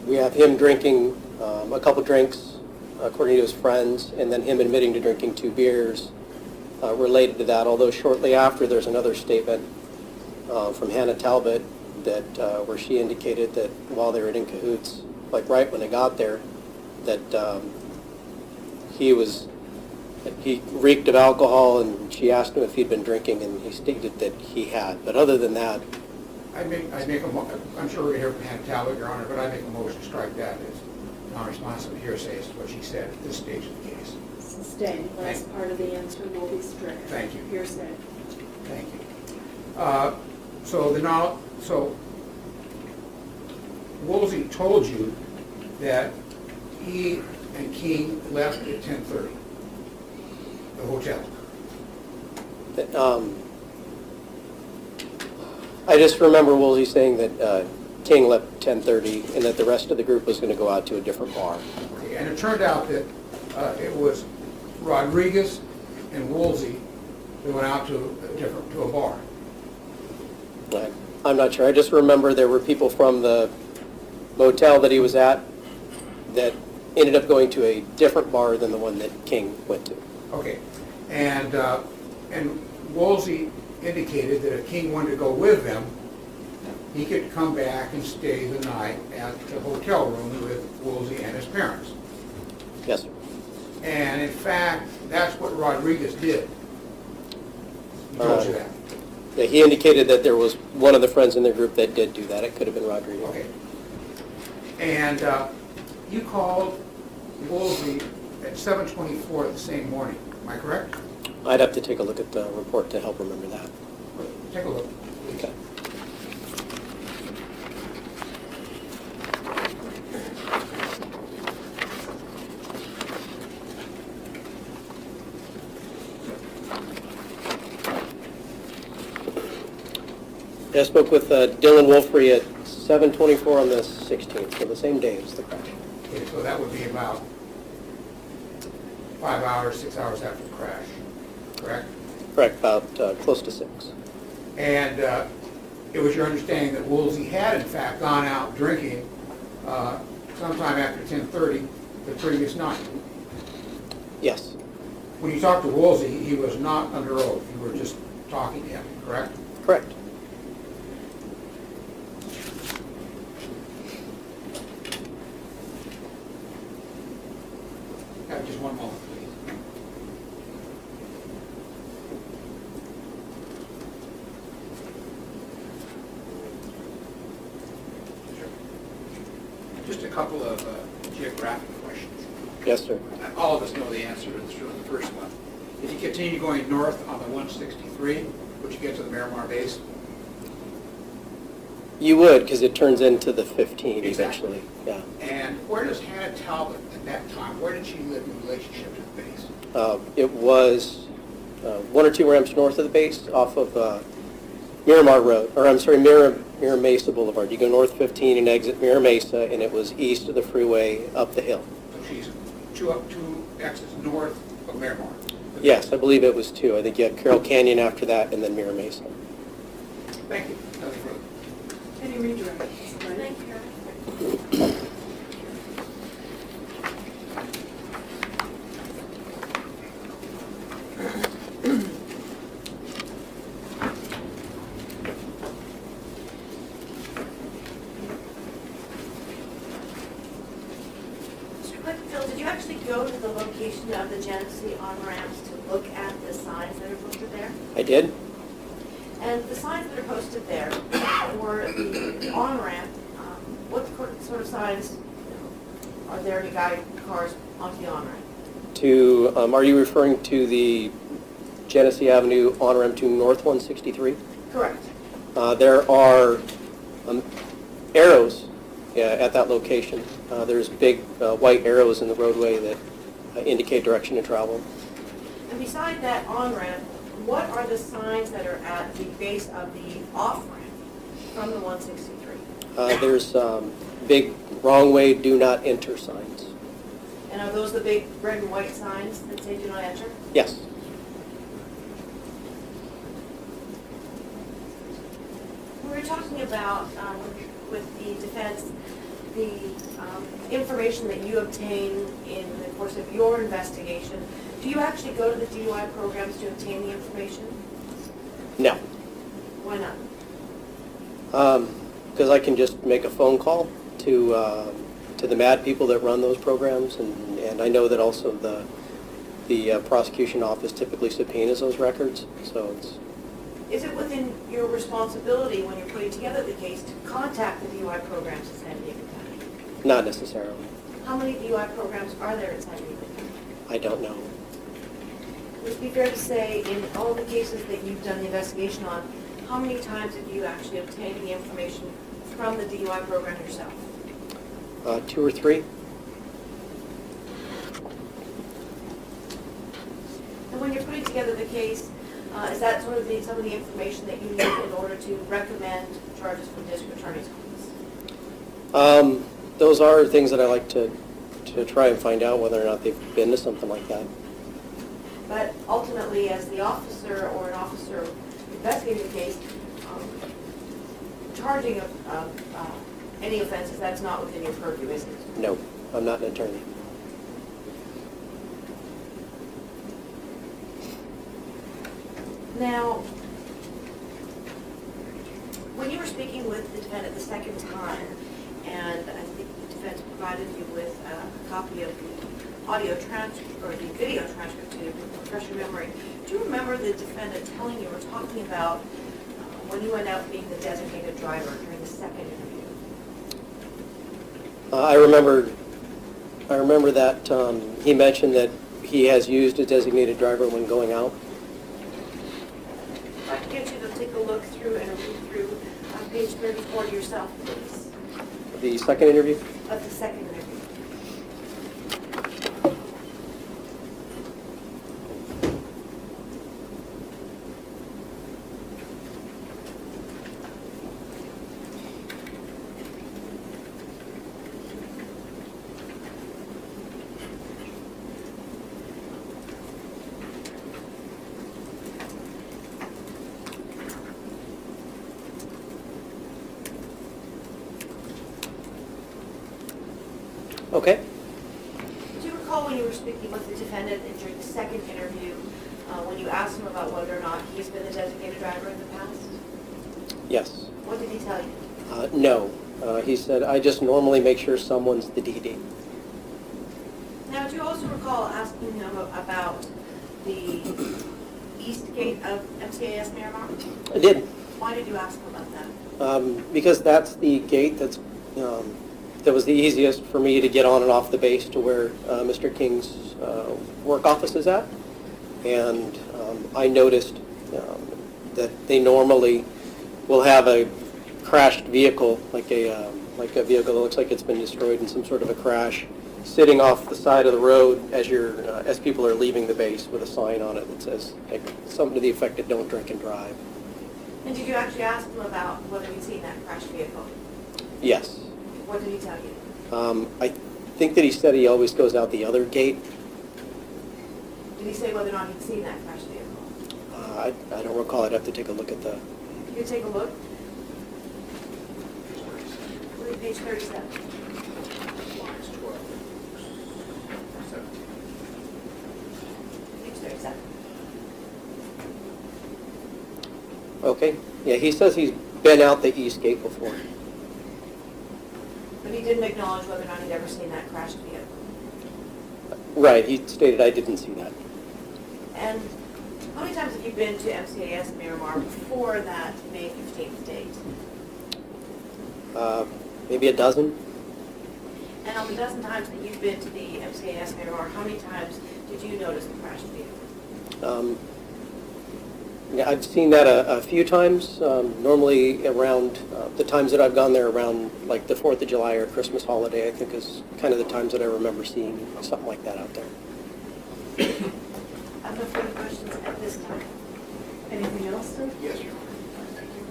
we have him drinking a couple drinks, according to his friends, and then him admitting to drinking 2 beers related to that, although shortly after there's another statement from Hannah Talbot that where she indicated that while they were in cahoots, like right when they got there, that he reeked of alcohol, and she asked him if he'd been drinking, and he stated that he had. But other than that,
I'm sure we're going to hear from Hannah Talbot, Your Honor, but I make a motion to strike that as non-responsive hearsay as to what she said at this stage of the case.
Sustained, last part of the answer will be stricken.
Thank you.
Hearsay.
Thank you. So Woolsey told you that he and King left at 10:30, the hotel.
I just remember Woolsey saying that King left at 10:30 and that the rest of the group was going to go out to a different bar.
Okay, and it turned out that it was Rodriguez and Woolsey who went out to a bar.
I'm not sure. I just remember there were people from the motel that he was at that ended up going to a different bar than the one that King went to.
Okay, and Woolsey indicated that if King wanted to go with them, he could come back and stay the night at the hotel room with Woolsey and his parents.
Yes, sir.
And in fact, that's what Rodriguez did. He told you that.
Yeah, he indicated that there was one of the friends in the group that did do that. It could have been Rodriguez.
Okay. And you called Woolsey at 7:24 the same morning. Am I correct?
I'd have to take a look at the report to help remember that.
Take a look.
Okay. I spoke with Dylan Wolfrey at 7:24 on the 16th, so the same day as the crash.
Okay, so that would be about 5 hours, 6 hours after the crash, correct?
Correct, about close to 6.
And it was your understanding that Woolsey had in fact gone out drinking sometime after 10:30 the previous night.
Yes,
When you talked to Woolsey, he was not under oath. You were just talking to him, correct?
correct.
Just one moment, please. Sure. Just a couple of geographic questions.
Yes, sir.
All of us know the answer to the first one. If you continue going north on the 163, would you get to the Miramar base?
You would, because it turns into the 15
Exactly.
eventually. Yeah.
And where does Hannah Talbot at that time, where did she live in relationship to the base?
It was 1 or 2 ramps north of the base off of Miramar Road, or I'm sorry, Mira Mesa Boulevard. You go north 15 and exit Mira Mesa, and it was east of the freeway up the hill.
So she's two exits north of Miramar.
Yes, I believe it was 2. I think you had Carroll Canyon after that, and then Mira Mesa.
Thank you. Nothing further.
Any redirect?
Thank you. Mr. Clinkscales, did you actually go to the location of the Genesee on-ramps to look at the signs that are posted there?
I did?
And the signs that are posted there for the on-ramp, what sort of signs are there to guide cars onto the on-ramp?
Are you referring to the Genesee Avenue on-ramp to North 163?
Correct.
There are arrows at that location. There's big white arrows in the roadway that indicate direction to travel.
And beside that on-ramp, what are the signs that are at the base of the off-ramp from the 163?
There's big wrong way, do not enter signs.
And are those the big red and white signs that say do not enter?
Yes.
were talking about, with the defense, the information that you obtain in the course of your investigation. Do you actually go to the DUI programs to obtain the information?
No.
Why not?
Because I can just make a phone call to the MAD people that run those programs, and I know that also the prosecution office typically subpoenas those records, so it's...
Is it within your responsibility when you're putting together the case to contact the DUI programs in San Diego County?
Not necessarily.
How many DUI programs are there in San Diego County?
I don't know.
Would it be fair to say, in all the cases that you've done the investigation on, how many times have you actually obtained the information from the DUI program yourself?
2 or 3.
And when you're putting together the case, is that sort of some of the information that you need in order to recommend charges from district attorney's office?
Those are things that I like to try and find out whether or not they've been to something like that.
But ultimately, as the officer or an officer investigating the case, charging of any offenses, that's not within your purview, is it?
No, I'm not an attorney.
Now, when you were speaking with the defendant the second time, and I think the defense provided you with a copy of the audio transcript, or the video transcript to refresh your memory, do you remember the defendant telling you or talking about when you went out being the designated driver during the second interview?
I remember that he mentioned that he has used a designated driver when going out.
If I could get you to take a look through and read through page 34 yourself, please,
The second interview?
of the second interview.
Okay.
Do you recall when you were speaking with the defendant and during the second interview, when you asked him about whether or not he's been the designated driver in the past?
Yes.
What did he tell you?
No. He said, I just normally make sure someone's the DD.
Now, do you also recall asking him about the east gate of MCAS Miramar?
I did.
Why did you ask him about that?
Because that's the gate that was the easiest for me to get on and off the base to where Mr. King's work office is at. And I noticed that they normally will have a crashed vehicle, like a vehicle that looks like it's been destroyed in some sort of a crash, sitting off the side of the road as people are leaving the base with a sign on it that says something to the effect of "Don't drink and drive."
And did you actually ask him about whether he'd seen that crashed vehicle?
Yes.
What did he tell you?
I think that he said he always goes out the other gate.
Did he say whether or not he'd seen that crashed vehicle?
I don't recall. I'd have to take a look at the...
You could take a look. Look at page 37.
Lines 12. 17.
Page 37.
Okay. Yeah, he says he's been out the east gate before.
But he didn't acknowledge whether or not he'd ever seen that crashed vehicle.
Right. He stated I didn't see that.
And how many times have you been to MCAS Miramar before that May 15th date?
Maybe a dozen.
And on the dozen times that you've been to the MCAS Miramar, how many times did you notice the crashed vehicle?
Yeah, I've seen that a few times, normally around the times that I've gone there around like the 4th of July or Christmas holiday, I think is kind of the times that I remember seeing something like that out there.
I have no further questions at this time.
Anything else, sir?
Yes, Your Honor. Thank you.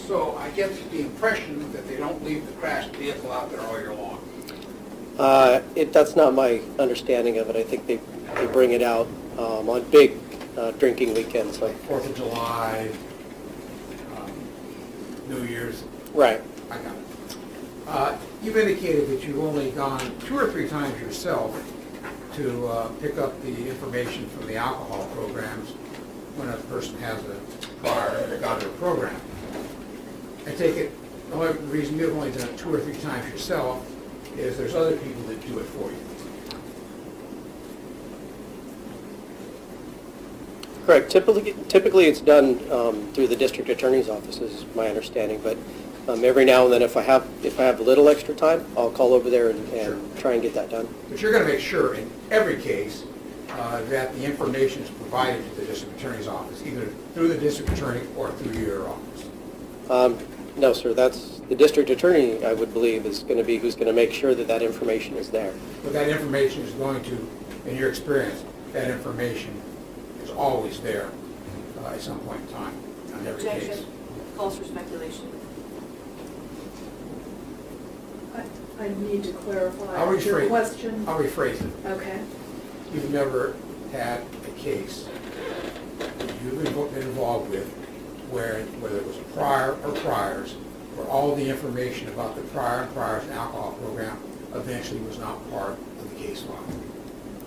So I get the impression that they don't leave the crashed vehicle out there all year long.
That's not my understanding of it. I think they bring it out on big drinking weekends.
Like 4th of July, New Year's.
Right.
I got it. You've indicated that you've only gone 2 or 3 times yourself to pick up the information from the alcohol programs when a person has a bar and gone to a program. I take it the only reason you've only done it 2 or 3 times yourself is there's other people that do it for you.
Correct. Typically it's done through the district attorney's office, is my understanding. But every now and then, if I have a little extra time, I'll call over there and
Sure.
try and get that done.
But you're going to make sure in every case that the information is provided to the district attorney's office, either through the district attorney or through your office.
No, sir. That's the district attorney, I would believe, is going to be who's going to make sure that that information is there.
But that information is going to, in your experience, that information is always there at some point in time on every case.
Objection, calls for speculation.
I need to clarify
I'll
your
rephrase-
question.
I'll rephrase it.
Okay.
You've never had a case that you've been involved with where, whether it was a prior or priors, where all the information about the prior and priors and alcohol program eventually was not part of the case file.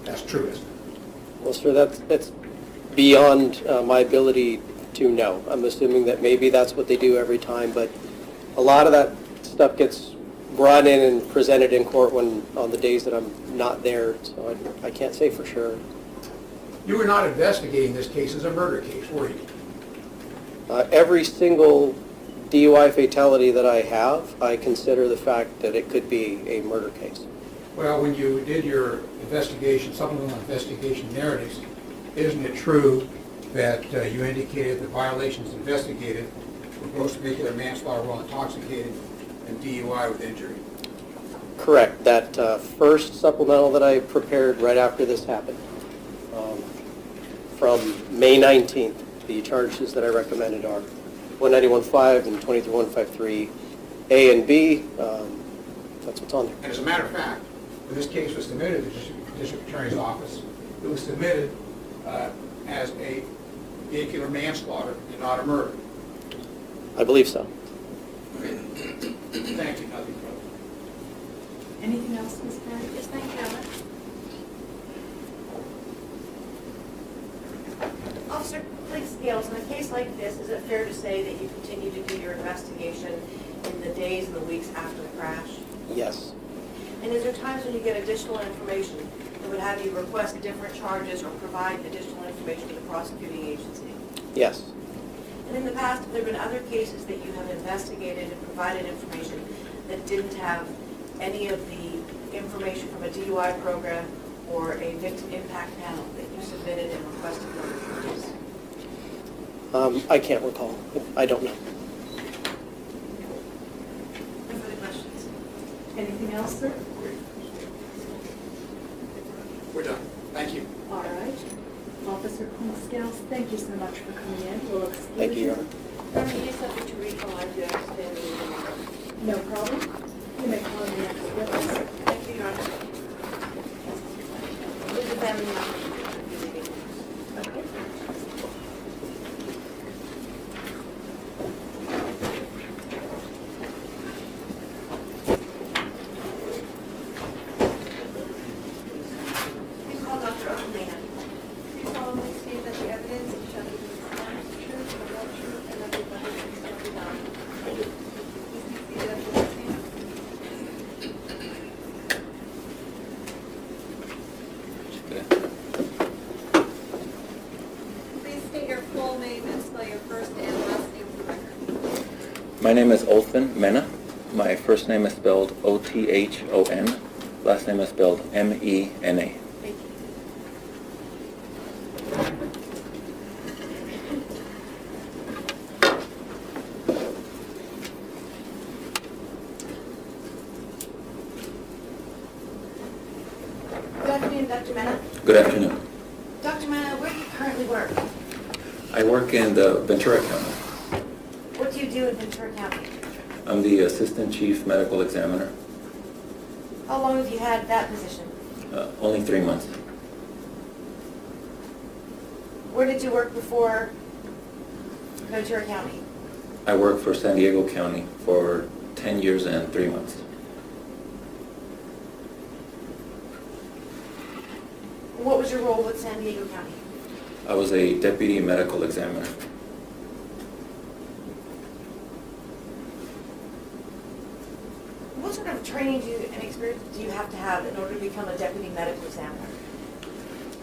That's true, isn't it?
Well, sir, that's beyond my ability to know. I'm assuming that maybe that's what they do every time, but a lot of that stuff gets brought in and presented in court on the days that I'm not there, so I can't say for sure.
You were not investigating this case as a murder case, were you?
Every single DUI fatality that I have, I consider the fact that it could be a murder case.
Well, when you did your investigation, supplemental investigation narratives, isn't it true that you indicated the violations investigated were gross vehicular manslaughter while intoxicated and DUI with injury?
Correct. That first supplemental that I prepared right after this happened, from May 19th, the charges that I recommended are 191.5 and 23.153 A and B. That's what's on there.
And as a matter of fact, when this case was submitted to the district attorney's office, it was submitted as a vehicular manslaughter and not a murder.
I believe so.
Thank you, nothing further.
Anything else, Ms. Perry?
Yes, thank you, Ellen. Officer Clinkscales, in a case like this, is it fair to say that you continue to do your investigation in the days and the weeks after the crash?
Yes.
And is there times when you get additional information that would have you request different charges or provide additional information to the prosecuting agency?
Yes.
And in the past, have there been other cases that you have investigated and provided information that didn't have any of the information from a DUI program or a victim impact panel that you submitted and requested further charges?
I can't recall. I don't know.
No further questions?
Anything else, sir?
We're done. Thank you.
All right. Officer Clinkscales, thank you so much for coming in. We'll excuse
Thank you, Your Honor.
Attorney, you subject to recall, I do understand the
No problem. You may call the next witness.
Thank you, Your Honor. With the family member.
Okay.
Please call Dr. O'Connor.
You solemnly state that the evidence shall be the honest truth, the whole truth, and nothing but the truth, so help you God. Please be seated at the stand. Please state your full name and spell your first and last name for the record.
My name is Othman Mena. My first name is spelled O-T-H-O-N. Last name is spelled M-E-N-A.
Thank you. Good afternoon, Dr. Mena.
Good afternoon.
Dr. Mena, where do you currently work?
I work in the Ventura County.
What do you you do in Ventura County?
I'm the Assistant Chief Medical Examiner.
How long have you had that position?
Only 3 months.
Where did you work before Ventura County?
I worked for San Diego County for 10 years and 3 months.
What was your role with San Diego County?
I was a Deputy Medical Examiner.
What sort of training and experience do you have to have in order to become a deputy medical examiner?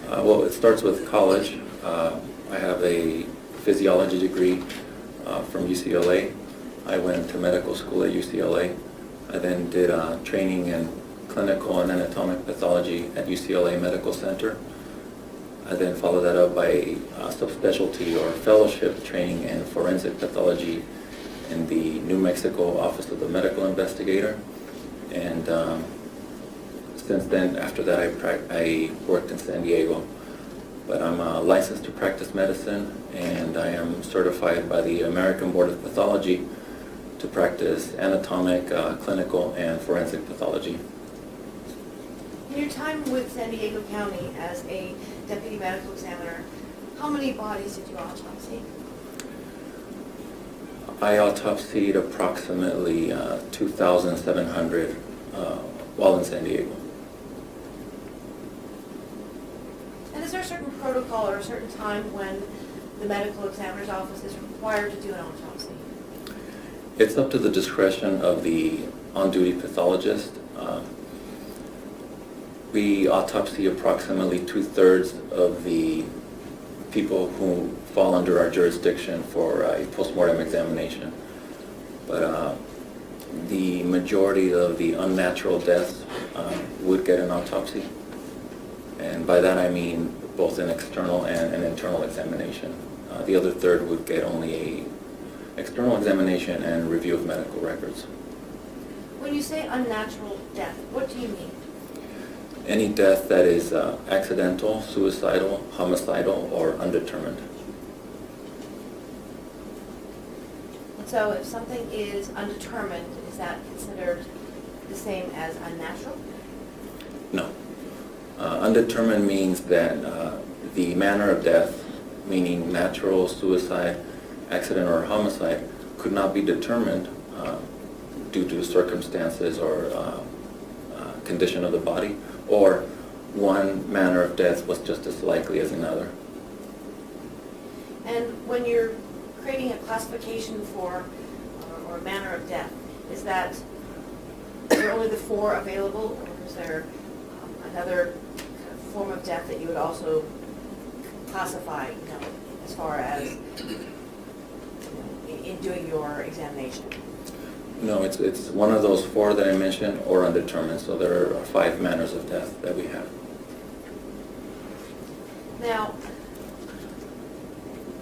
Well, it starts with college. I have a physiology degree from UCLA. I went to medical school at UCLA. I then did training in clinical and anatomic pathology at UCLA Medical Center. I then followed that up by a subspecialty or fellowship training in forensic pathology in the New Mexico Office of the Medical Investigator. And since then, after that, I worked in San Diego. But I'm licensed to practice medicine, and I am certified by the American Board of Pathology to practice anatomic, clinical, and forensic pathology.
In your time with San Diego County as a deputy medical examiner, how many bodies did you autopsy?
I autopsied approximately 2,700 while in San Diego.
And is there a certain protocol or a certain time when the medical examiner's office is required to do an autopsy?
It's up to the discretion of the on-duty pathologist. We autopsy approximately 2/3 of the people who fall under our jurisdiction for a postmortem examination. But the majority of the unnatural deaths would get an autopsy. And by that I mean both an external and an internal examination. The other third would get only a external examination and review of medical records.
When you say unnatural death, what do you mean?
Any death that is accidental, suicidal, homicidal, or undetermined.
So if something is undetermined, is that considered the same as unnatural?
No. Undetermined means that the manner of death, meaning natural, suicide, accident, or homicide, could not be determined due to circumstances or condition of the body, or one manner of death was just as likely as another.
And when you're creating a classification for or a manner of death, is that are there only the 4 available, or is there another form of death that you would also classify, as far as in doing your examination?
No, it's one of those 4 that I mentioned, or undetermined. So there are 5 manners of death that we have.
Now,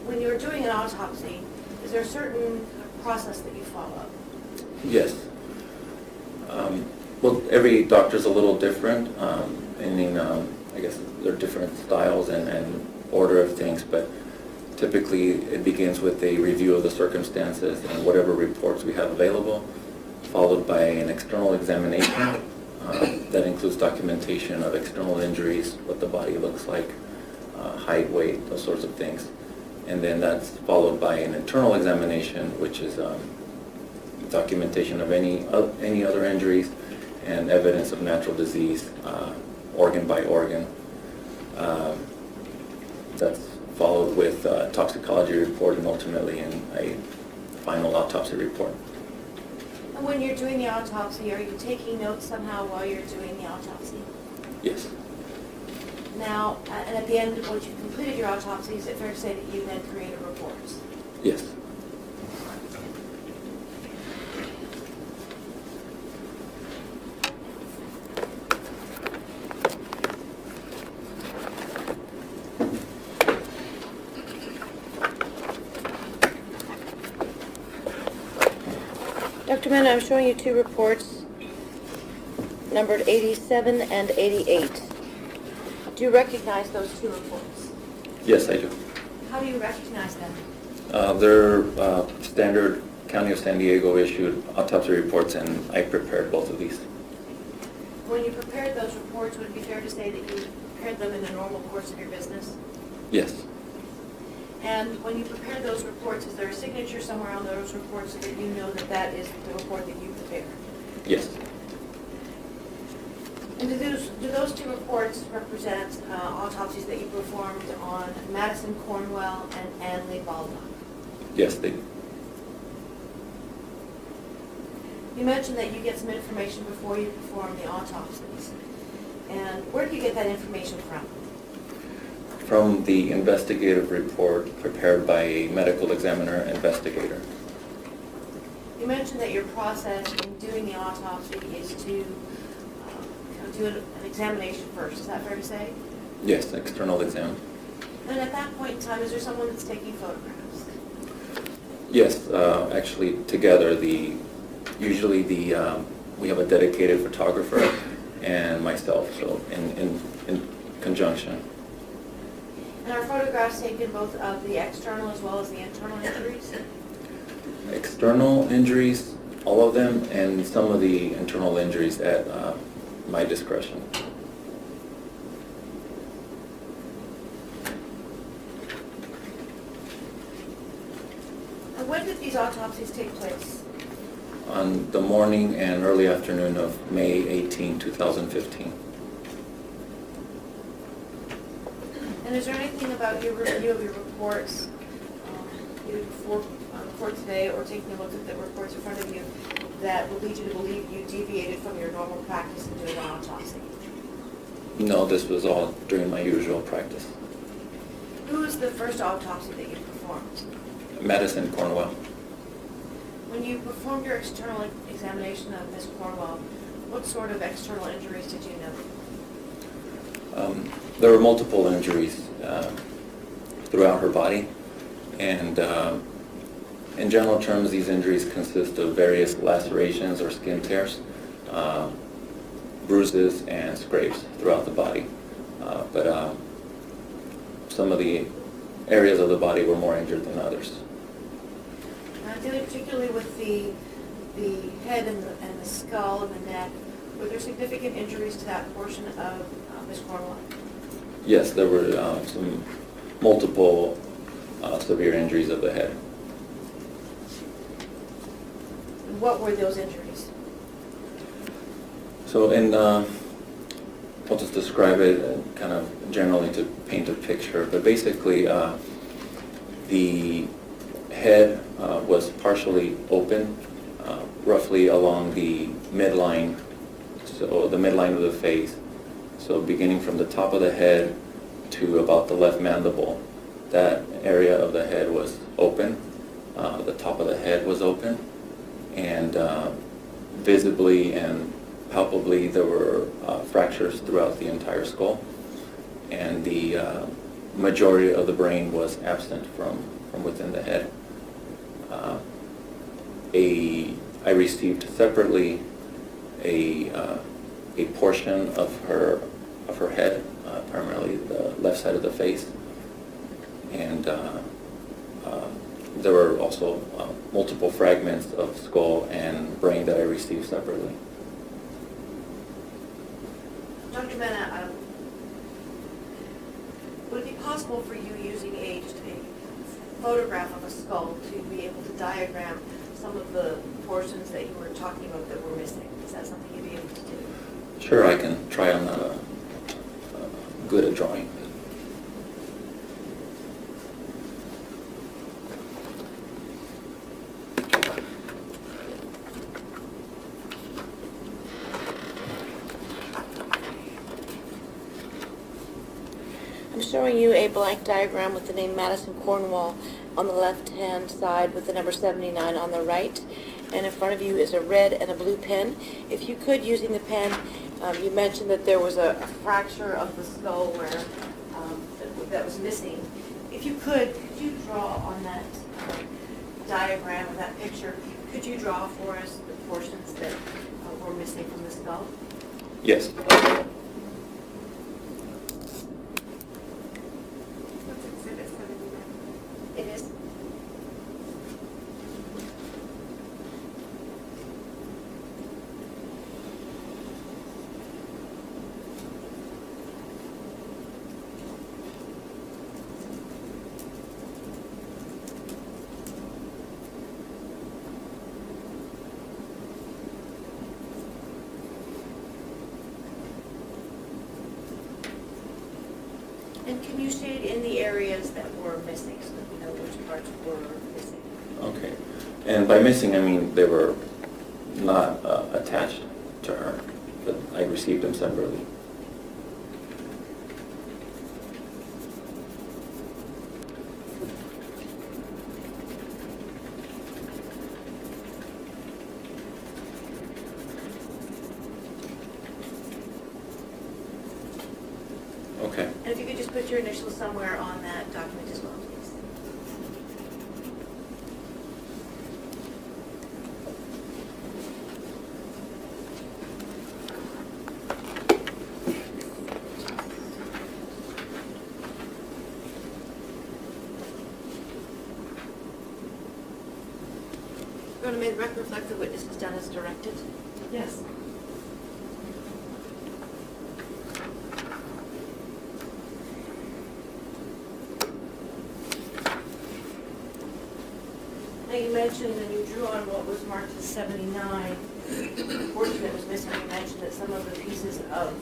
when you're doing an autopsy, is there a certain process that you follow?
Yes. Well, every doctor's a little different. I guess there are different styles and order of things, but typically it begins with a review of the circumstances and whatever reports we have available, followed by an external examination that includes documentation of external injuries, what the body looks like, height, weight, those sorts of things. And then that's followed by an internal examination, which is documentation of any other injuries and evidence of natural disease, organ by organ. That's followed with a toxicology report and ultimately in a final autopsy report.
And when you're doing the autopsy, are you taking notes somehow while you're doing the autopsy?
Yes.
Now, and at the end, once you've completed your autopsy, is it fair to say that you then create a report?
Yes.
Dr. Mena, I'm showing you 2 reports, numbered 87 and 88. Do you recognize those 2 reports?
Yes, I do.
How do you recognize them?
They're standard County of San Diego issued autopsy reports, and I prepared both of these.
When you prepared those reports, would it be fair to say that you prepared them in the normal course of your business?
Yes.
And when you prepared those reports, is there a signature somewhere on those reports so that you know that that is the report that you prepared?
Yes.
And do those two reports represent autopsies that you performed on Madison Cornwell and Ann Lee Baldock?
Yes, they do.
You mentioned that you get some information before you perform the autopsies. And where do you get that information from?
From the investigative report prepared by a medical examiner investigator.
You mentioned that your process in doing the autopsy is to do an examination first. Is that fair to say?
Yes, external exam.
And at that point in time, is there someone that's taking photographs?
Yes, actually together, usually we have a dedicated photographer and myself, so in conjunction.
And are photographs taken both of the external as well as the internal injuries?
External injuries, all of them, and some of the internal injuries at my discretion.
And when did these autopsies take place?
On the morning and early afternoon of May 18, 2015.
And is there anything about your review of your reports, either before today or taking a look at the reports in front of you, that would lead you to believe you deviated from your normal practice in doing an autopsy?
No, this was all during my usual practice.
Who was the first autopsy that you performed?
Madison Cornwell.
When you performed your external examination of Ms. Cornwell, what sort of external injuries did you note?
There were multiple injuries throughout her body, and in general terms, these injuries consist of various lacerations or skin tears, bruises, and scrapes throughout the body. But some of the areas of the body were more injured than others.
Dealing particularly with the head and the skull and the neck, were there significant injuries to that portion of Ms. Cornwell?
Yes, there were some multiple severe injuries of the head.
And what were those injuries?
So I'll just describe it kind of generally to paint a picture, but basically the head was partially open, roughly along the midline, so the midline of the face. So beginning from the top of the head to about the left mandible, that area of the head was open. The top of the head was open, and visibly and palpably there were fractures throughout the entire skull, and the majority of the brain was absent from within the head. I received separately a portion of her head, primarily the left side of the face, and there were also multiple fragments of skull and brain that I received separately.
Dr. Mena, would it be possible for you using just a photograph of a skull to be able to diagram some of the portions that you were talking about that were missing? Is that something you'd be able to do?
Sure, I can try. I'm not good at drawing.
I'm showing you a blank diagram with the name Madison Cornwall on the left-hand side with the number 79 on the right. And in front of you is a red and a blue pen. If you could, using the pen, you mentioned that there was a fracture of the skull where that was missing. If you could you draw on that diagram of that picture, could you draw for us the portions that were missing from the skull?
Yes.
It is. And can you shade in the areas that were missing so that we know which parts were missing?
Okay. And by missing, I mean they were not attached to her, but I received them separately. Okay.
And if you could just put your initials somewhere on that document as well, please. We're going to make the record reflect the witness is done as directed.
Yes.
Now, you mentioned and you drew on what was marked as 79. The portion that was missing, you mentioned that some of the pieces of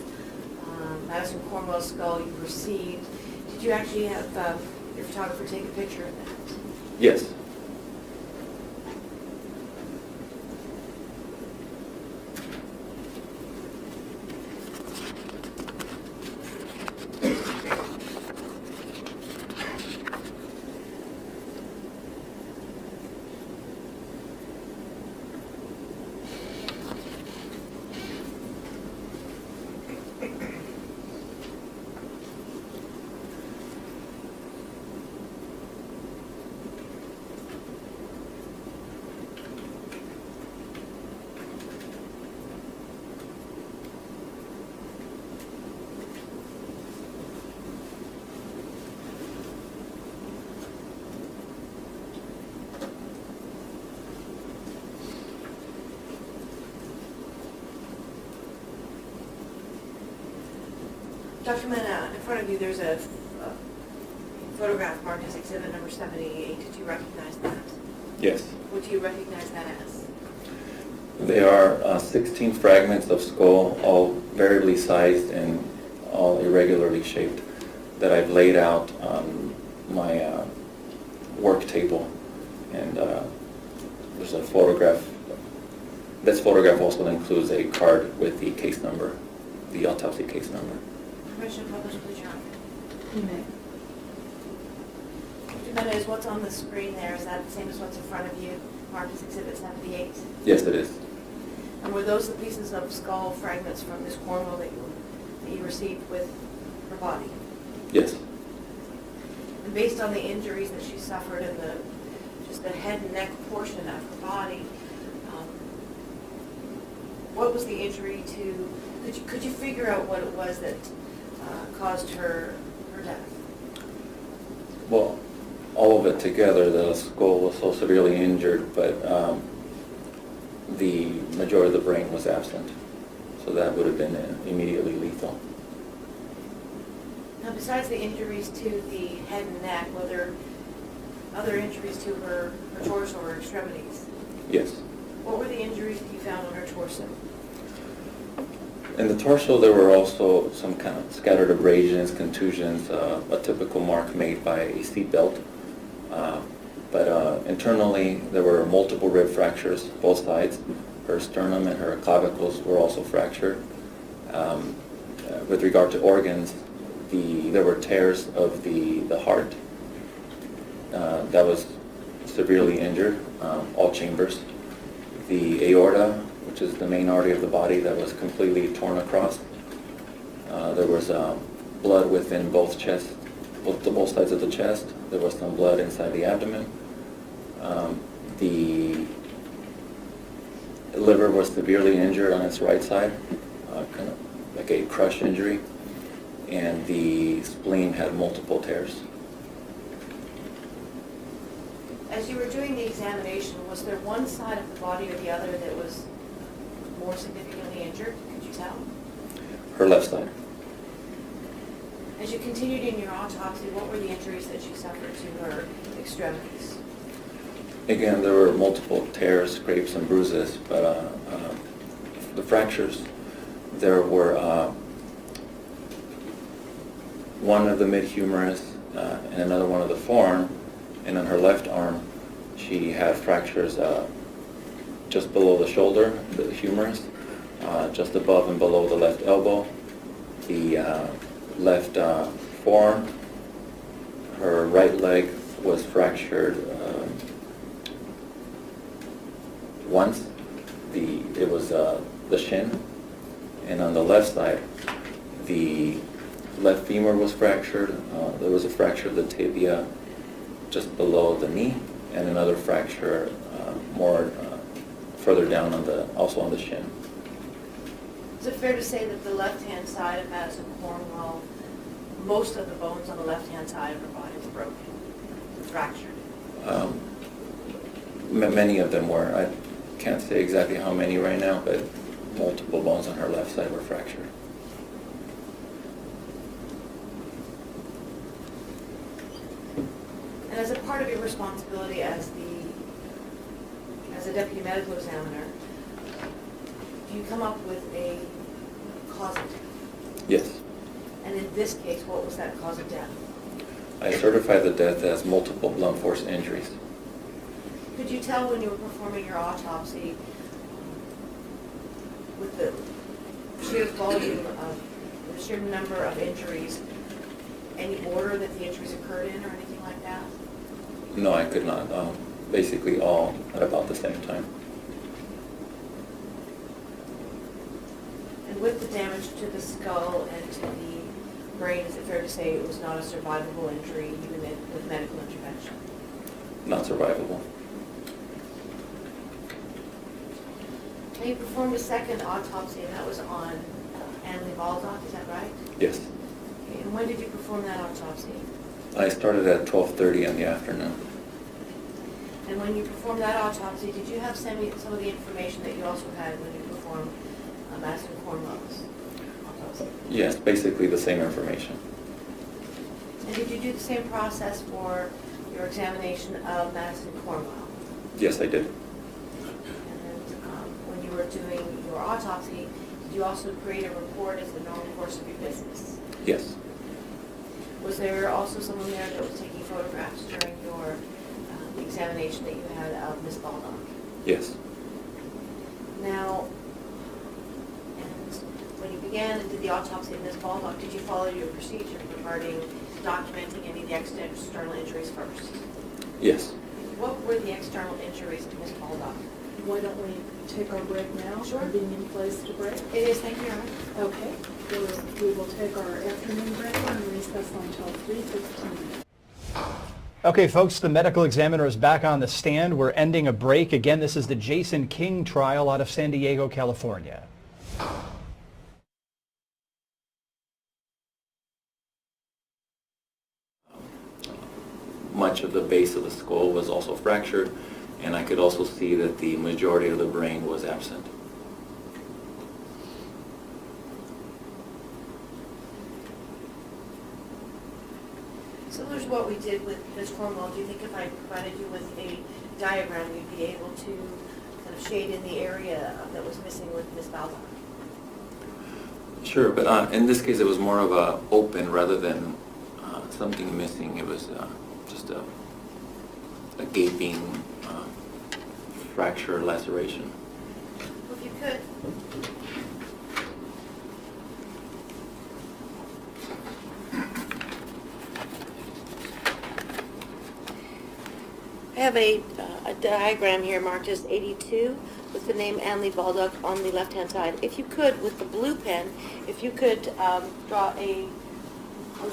Madison Cornwell's skull you received. Did you actually have your photographer take a picture of that?
Yes.
Dr. Mena, in front of you, there's a photograph marked as exhibit number 78. Did you recognize that?
Yes.
What do you recognize that as?
They are 16 fragments of skull, all variably sized and all irregularly shaped, that I've laid out on my work table. And there's a photograph. This photograph also includes a card with the case number, the autopsy case number.
Permission to publish, please, Your Honor.
You may.
Dr. Mena, is what's on the screen there, is that the same as what's in front of you, marked as exhibit 78?
Yes, it is.
And were those the pieces of skull fragments from Miss Cornwell that you received with her body?
Yes.
And based on the injuries that she suffered in just the head and neck portion of her body, what was the injury to? Could you figure out what it was that caused her death?
Well, all of it together, the skull was so severely injured, but the majority of the brain was absent. So that would have been immediately lethal.
Now, besides the injuries to the head and neck, were there other injuries to her torso or extremities?
Yes.
What were the injuries that you found on her torso?
In the torso, there were also some kind of scattered abrasions, contusions, a typical mark made by a seat belt. But internally, there were multiple rib fractures, both sides. Her sternum and her clavicles were also fractured. With regard to organs, there were tears of the heart. That was severely injured, all chambers. The aorta, which is the main artery of the body, that was completely torn across. There was blood within both sides of the chest. There was some blood inside the abdomen. The liver was severely injured on its right side, kind of like a crush injury, and the spleen had multiple tears.
As you were doing the examination, was there one side of the body or the other that was more significantly injured? Could you tell?
Her left side.
As you continued in your autopsy, what were the injuries that she suffered to her extremities?
Again, there were multiple tears, scrapes, and bruises, but the fractures, there were one of the mid-humerus and another one of the forearm, and on her left arm she had fractures just below the shoulder, the humerus, just above and below the left elbow, the left forearm. Her right leg was fractured once. It was the shin, and on the left side, the left femur was fractured. There was a fracture of the tibia just below the knee, and another fracture more further down also on the shin.
Is it fair to say that the left-hand side of Madison Cornwell, most of the bones on the left-hand side of her body were broken, fractured?
Many of them were. I can't say exactly how many right now, but multiple bones on her left side were fractured.
And as a part of your responsibility as a deputy medical examiner, do you come up with a cause of death?
Yes.
And in this case, what was that cause of death?
I certify the death as multiple blunt force injuries.
Could you tell when you were performing your autopsy, with the sheer volume of, the sheer number of injuries, any order that the injuries occurred in or anything like that?
No, I could not. Basically all at about the same time.
And with the damage to the skull and to the brain, is it fair to say it was not a survivable injury, even with medical intervention?
Not survivable.
Now, you performed a second autopsy, and that was on Annalie Baldock, is that right?
Yes.
Okay, and when did you perform that autopsy?
I started at 12:30 in the afternoon.
And when you performed that autopsy, did you have some of the information that you also had when you performed Madison Cornwell's autopsy?
Yes, basically the same information.
And did you do the same process for your examination of Madison Cornwell?
Yes, I did.
When you were doing your autopsy, did you also create a report as the normal course of your business?
Yes.
Was there also someone there that was taking photographs during your examination that you had of Ms. Baldock?
Yes.
Now, and when you began and did the autopsy of Ms. Baldock, did you follow your procedure regarding documenting any of the external injuries first?
Yes.
What were the external injuries of Ms. Baldock?
Why don't we take our break now?
Sure.
Convenient place to break.
It is, thank you, Your Honor.
Okay, we will take our afternoon break and recess until 3:15.
Okay, folks, the medical examiner is back on the stand. We're ending a break. Again, this is the Jason King trial out of San Diego, California.
Much of the base of the skull was also fractured, and I could also see that the majority of the brain was absent.
Similar to what we did with Ms. Cornwell, do you think if I provided you with a diagram, you'd be able to kind of shade in the area that was missing with Ms. Baldock?
Sure, but in this case it was more of a open rather than something missing. It was just a gaping fracture laceration.
Well, if you could. I have a diagram here marked as 82 with the name Annalie Baldock on the left-hand side. If you could, with the blue pen, if you could draw a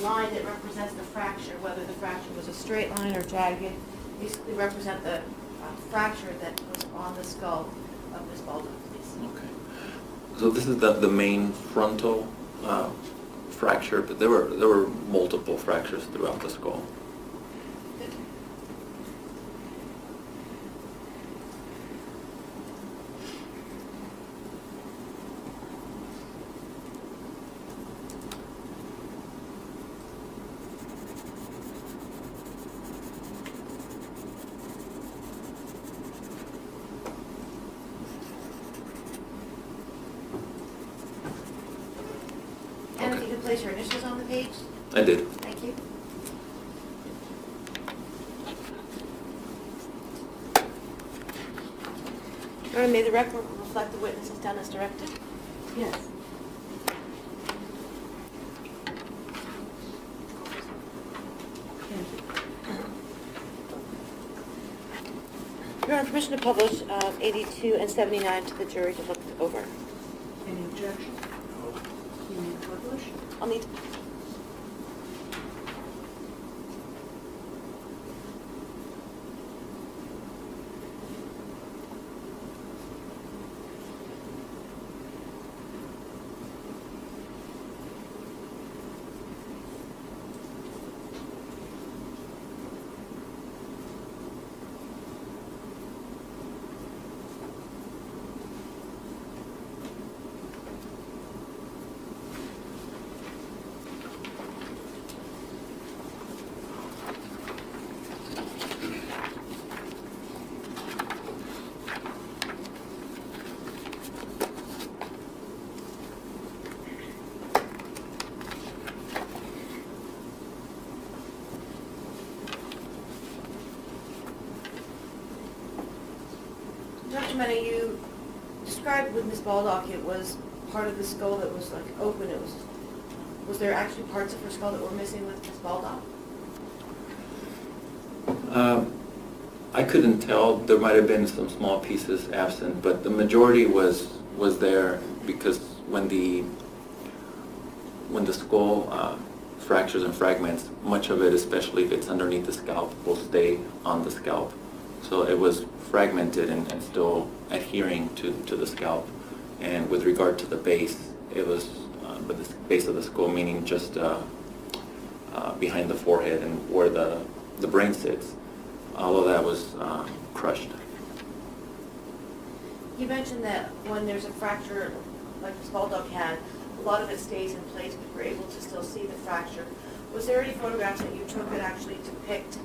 line that represents the fracture, whether the fracture was a straight line or jagged, basically represent the fracture that was on the skull of Ms. Baldock, please.
Okay. So this is the main frontal fracture, but there were multiple fractures throughout the skull.
And if you could place your initials on the page.
I did.
Thank you. Your Honor, may the record reflect the witness is done as directed?
Yes. Thank you.
Your Honor, permission to publish 82 and 79 to the jury to look over.
Any objection? You may publish.
I'll need, Dr. Mena, you described with Ms. Baldock it was part of the skull that was like open. Was there actually parts of her skull that were missing with Ms. Baldock?
I couldn't tell. There might have been some small pieces absent, but the majority was there because when the skull fractures and fragments, much of it, especially if it's underneath the scalp, will stay on the scalp. So it was fragmented and still adhering to the scalp. And with regard to the base, it was but the base of the skull, meaning just behind the forehead and where the brain sits. All of that was crushed.
You mentioned that when there's a fracture like Ms. Baldock had, a lot of it stays in place, but we're able to still see the fracture. Was there any photographs that you took that actually depict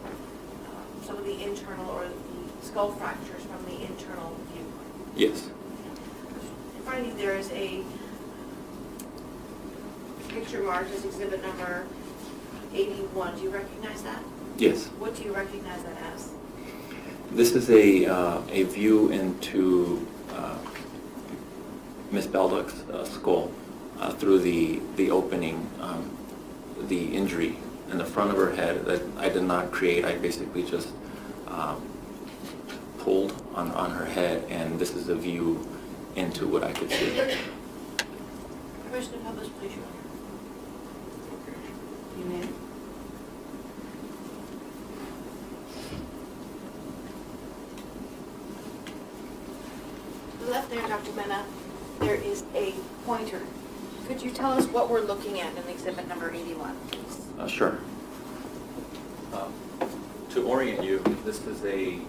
some of the internal or the skull fractures from the internal view?
Yes.
In front of you there is a picture marked as exhibit number 81. Do you recognize that?
Yes.
What do you recognize that as?
This is a view into Miss Baldock's skull through the opening, the injury in the front of her head that I did not create. I basically just pulled on her head, and this is a view into what I could see.
Permission to publish, please, Your Honor.
You may.
To the left there, Dr. Mena, there is a pointer. Could you tell us what we're looking at in exhibit number 81, please?
Sure. To orient you, this is a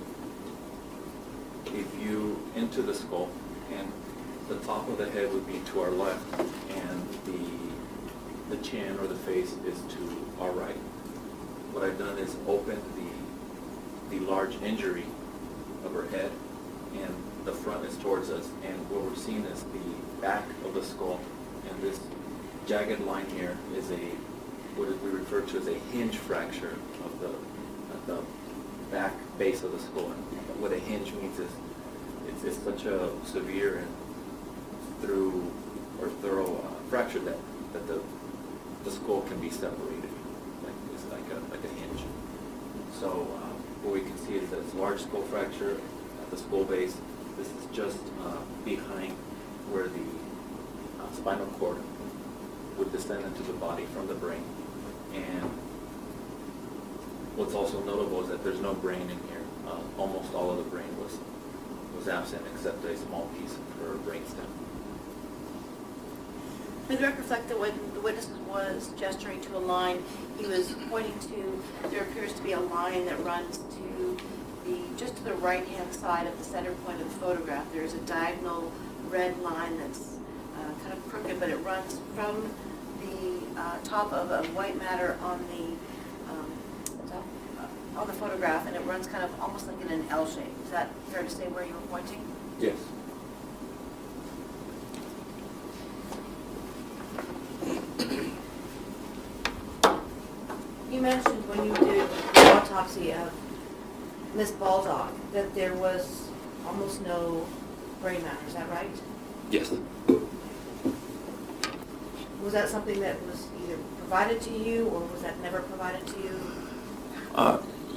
view into the skull, and the top of the head would be to our left, and the chin or the face is to our right. What I've done is opened the large injury of her head, and the front is towards us, and what we're seeing is the back of the skull, and this jagged line here is what we refer to as a hinge fracture of the back base of the skull. And what a hinge means is it's such a severe and thorough fracture that the skull can be separated, it's like a hinge. So what we can see is that it's a large skull fracture at the skull base. This is just behind where the spinal cord would descend into the body from the brain. And what's also notable is that there's no brain in here. Almost all of the brain was absent except a small piece of her brainstem.
May the record reflect that when the witness was gesturing to a line, he was pointing to, there appears to be a line that runs to just to the right-hand side of the center point of the photograph. There's a diagonal red line that's kind of crooked, but it runs from the top of a white matter on the photograph, and it runs kind of almost like in an L shape. Is that fair to say where you were pointing?
Yes.
autopsy of Miss Baldock that there was almost no brain matter, is that right?
Yes.
Was that something that was either provided to you, or was that never provided to you?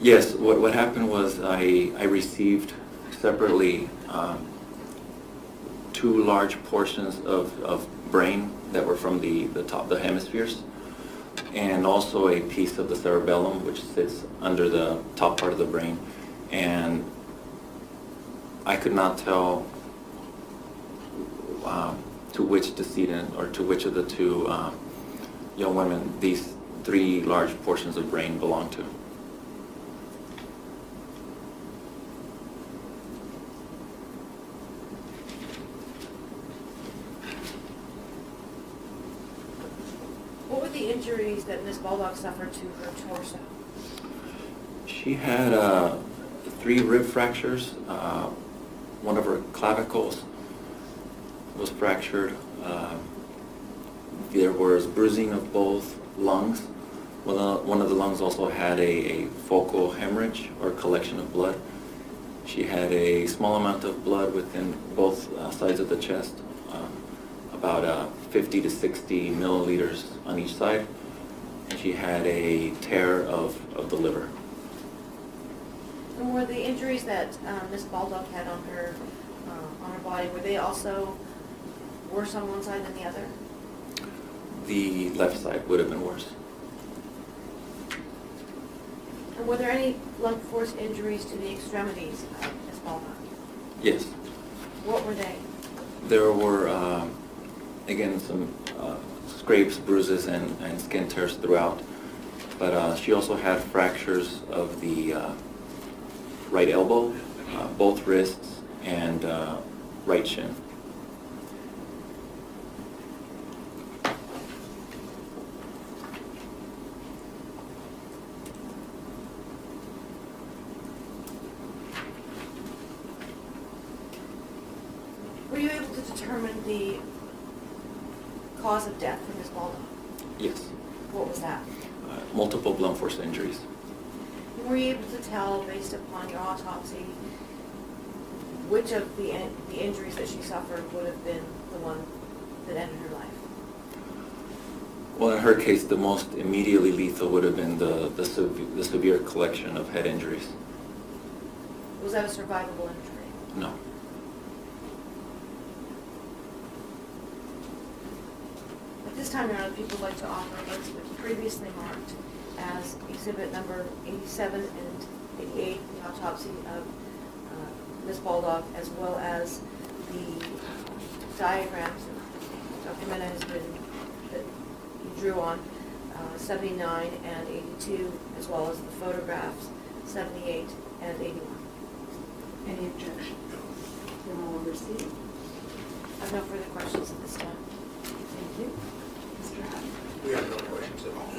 Yes, what happened was I received separately 2 large portions of brain that were from the top, the hemispheres, and also a piece of the cerebellum, which sits under the top part of the brain. And I could not tell to which decedent or to which of the 2 young women these 3 large portions of brain belonged to.
What were the injuries that Miss Baldock suffered to her torso?
She had 3 rib fractures. One of her clavicles was fractured. There was bruising of both lungs. One of the lungs also had a focal hemorrhage or collection of blood. She had a small amount of blood within both sides of the chest, about 50 to 60 milliliters on each side. And she had a tear of the liver.
And were the injuries that Miss Baldock had on her body, were they also worse on one side than the other?
The left side would have been worse.
And were there any blunt force injuries to the extremities of Miss Baldock?
Yes.
What were they?
There were, again, some scrapes, bruises, and skin tears throughout. But she also had fractures of the right elbow, both wrists, and right shin.
Were you able to determine the cause of death for Miss Baldock?
Yes.
What was that?
Multiple blunt force injuries.
Were you able to tell, based upon your autopsy, which of the injuries that she suffered would have been the one that ended her life?
Well, in her case, the most immediately lethal would have been the severe collection of head injuries.
Was that a survivable injury?
No.
At this time, Your Honor, people would like to offer what's previously marked as exhibit number 87 and 88, the autopsy of Ms. Baldock, as well as the diagrams that Dr. Mena has been, that he drew on 79 and 82, as well as the photographs 78 and 81.
Any objection? Then I will receive.
I have no further questions at this time.
Thank you. Mr. Hutt.
We have no questions at all.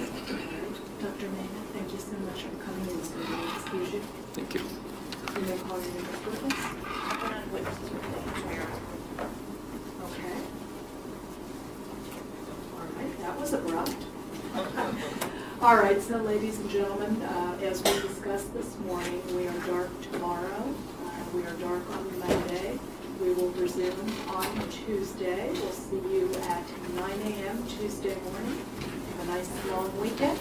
Dr. Mena, thank you so much for coming in, so we excuse you.
Thank you.
You may call your next witness.
Witnesses are named, Your Honor.
Okay. All right, that was abrupt. All right, so ladies and gentlemen, as we discussed this morning, we are dark tomorrow. We are dark on Monday. We will resume on Tuesday. We'll see you at 9 a.m. Tuesday morning. Have a nice long weekend.